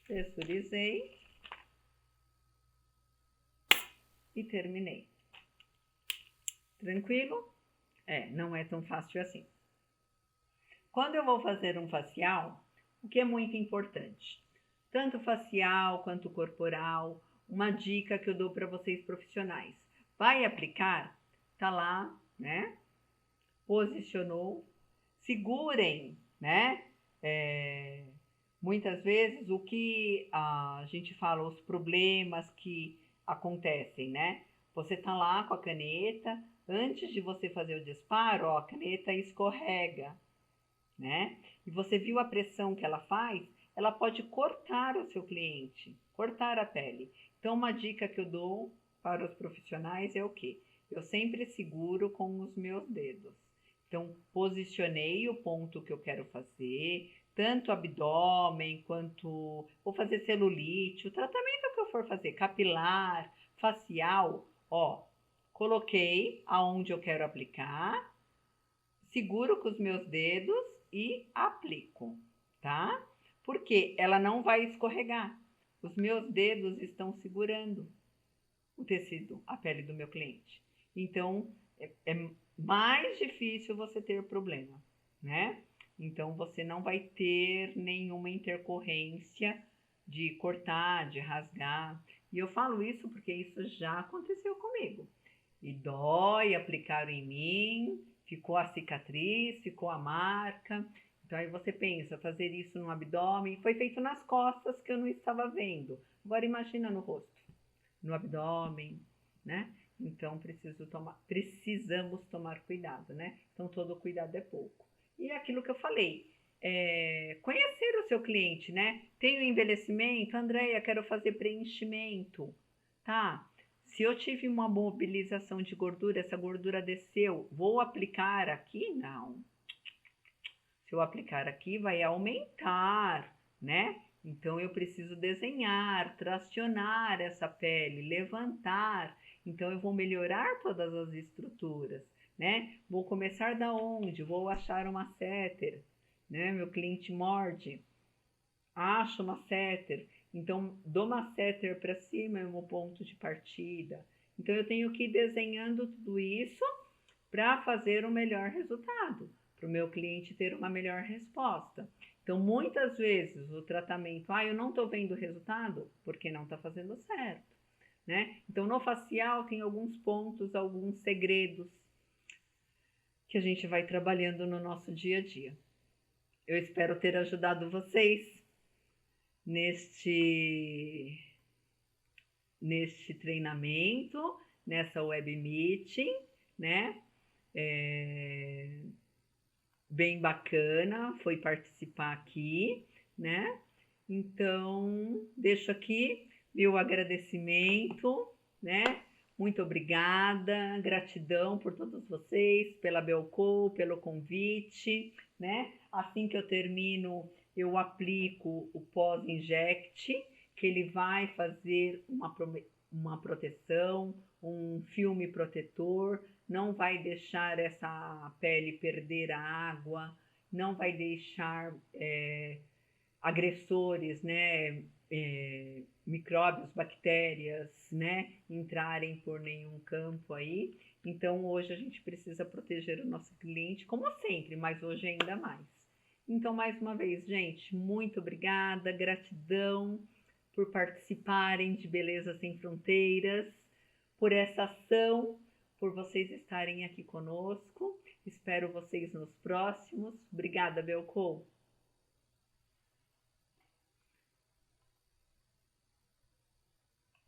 Pressurizei. E terminei. Tranquilo? Não é tão fácil assim. Quando eu vou fazer um facial, o que é muito importante? Tanto facial quanto corporal, uma dica que eu dou para vocês profissionais. Vai aplicar, tá lá, né? Posicionou. segurem, né? Muitas vezes o que a gente fala, os problemas que acontecem, né? Você tá lá com a caneta, antes de você fazer o disparo, ó, a caneta escorrega, né? E você viu a pressão que ela faz? Ela pode cortar o seu cliente, cortar a pele. Então, uma dica que eu dou para os profissionais é o quê? Eu sempre seguro com os meus dedos. Então, posicionei o ponto que eu quero fazer, tanto abdômen quanto vou fazer celulite, o tratamento que eu for fazer, capilar, facial, ó, coloquei aonde eu quero aplicar, seguro com os meus dedos e aplico, tá? Porque ela não vai escorregar. Os meus dedos estão segurando o tecido, a pele do meu cliente. Então, é mais difícil você ter problema, né? Então, você não vai ter nenhuma intercorrência de cortar, de rasgar. E eu falo isso porque isso já aconteceu comigo. E dói, aplicaram em mim, ficou a cicatriz, ficou a marca. Então aí você pensa, fazer isso no abdômen, foi feito nas costas que eu não estava vendo. Agora imagina no rosto, no abdômen, né? Então precisamos tomar cuidado, né? Então todo cuidado é pouco. E aquilo que eu falei, conhecer o seu cliente, né? Tem o envelhecimento, Andréia, quero fazer preenchimento, tá? Se eu tive uma mobilização de gordura, essa gordura desceu, vou aplicar aqui? Não. Se eu aplicar aqui, vai aumentar, né? Então eu preciso desenhar, tracionar essa pele, levantar. Então eu vou melhorar todas as estruturas, né? Vou começar da onde? Vou achar uma masseter, né? Meu cliente morde, acho uma masseter. Então, do masseter para cima é o meu ponto de partida. Então, eu tenho que ir desenhando tudo isso para fazer um melhor resultado, para o meu cliente ter uma melhor resposta. Então, muitas vezes o tratamento, eu não estou vendo resultado porque não está fazendo certo, né? Então, no facial tem alguns pontos, alguns segredos que a gente vai trabalhando no nosso dia a dia. Eu espero ter ajudado vocês neste treinamento, nessa web meeting, né? Bem bacana, foi participar aqui, né? Então, deixo aqui meu agradecimento, né? Muito obrigada, gratidão por todos vocês, pela Belco, pelo convite, né? Assim que eu termino, eu aplico o pós-inject, que ele vai fazer uma proteção, um filme protetor, não vai deixar essa pele perder a água, não vai deixar agressores, né? Micróbios, bactérias, né, entrarem por nenhum campo aí. Então, hoje a gente precisa proteger o nosso cliente, como sempre, mas hoje ainda mais. Então, mais uma vez, gente, muito obrigada, gratidão por participarem de Beleza Sem Fronteiras, por essa ação, por vocês estarem aqui conosco. Espero vocês nos próximos. Obrigada, Belco.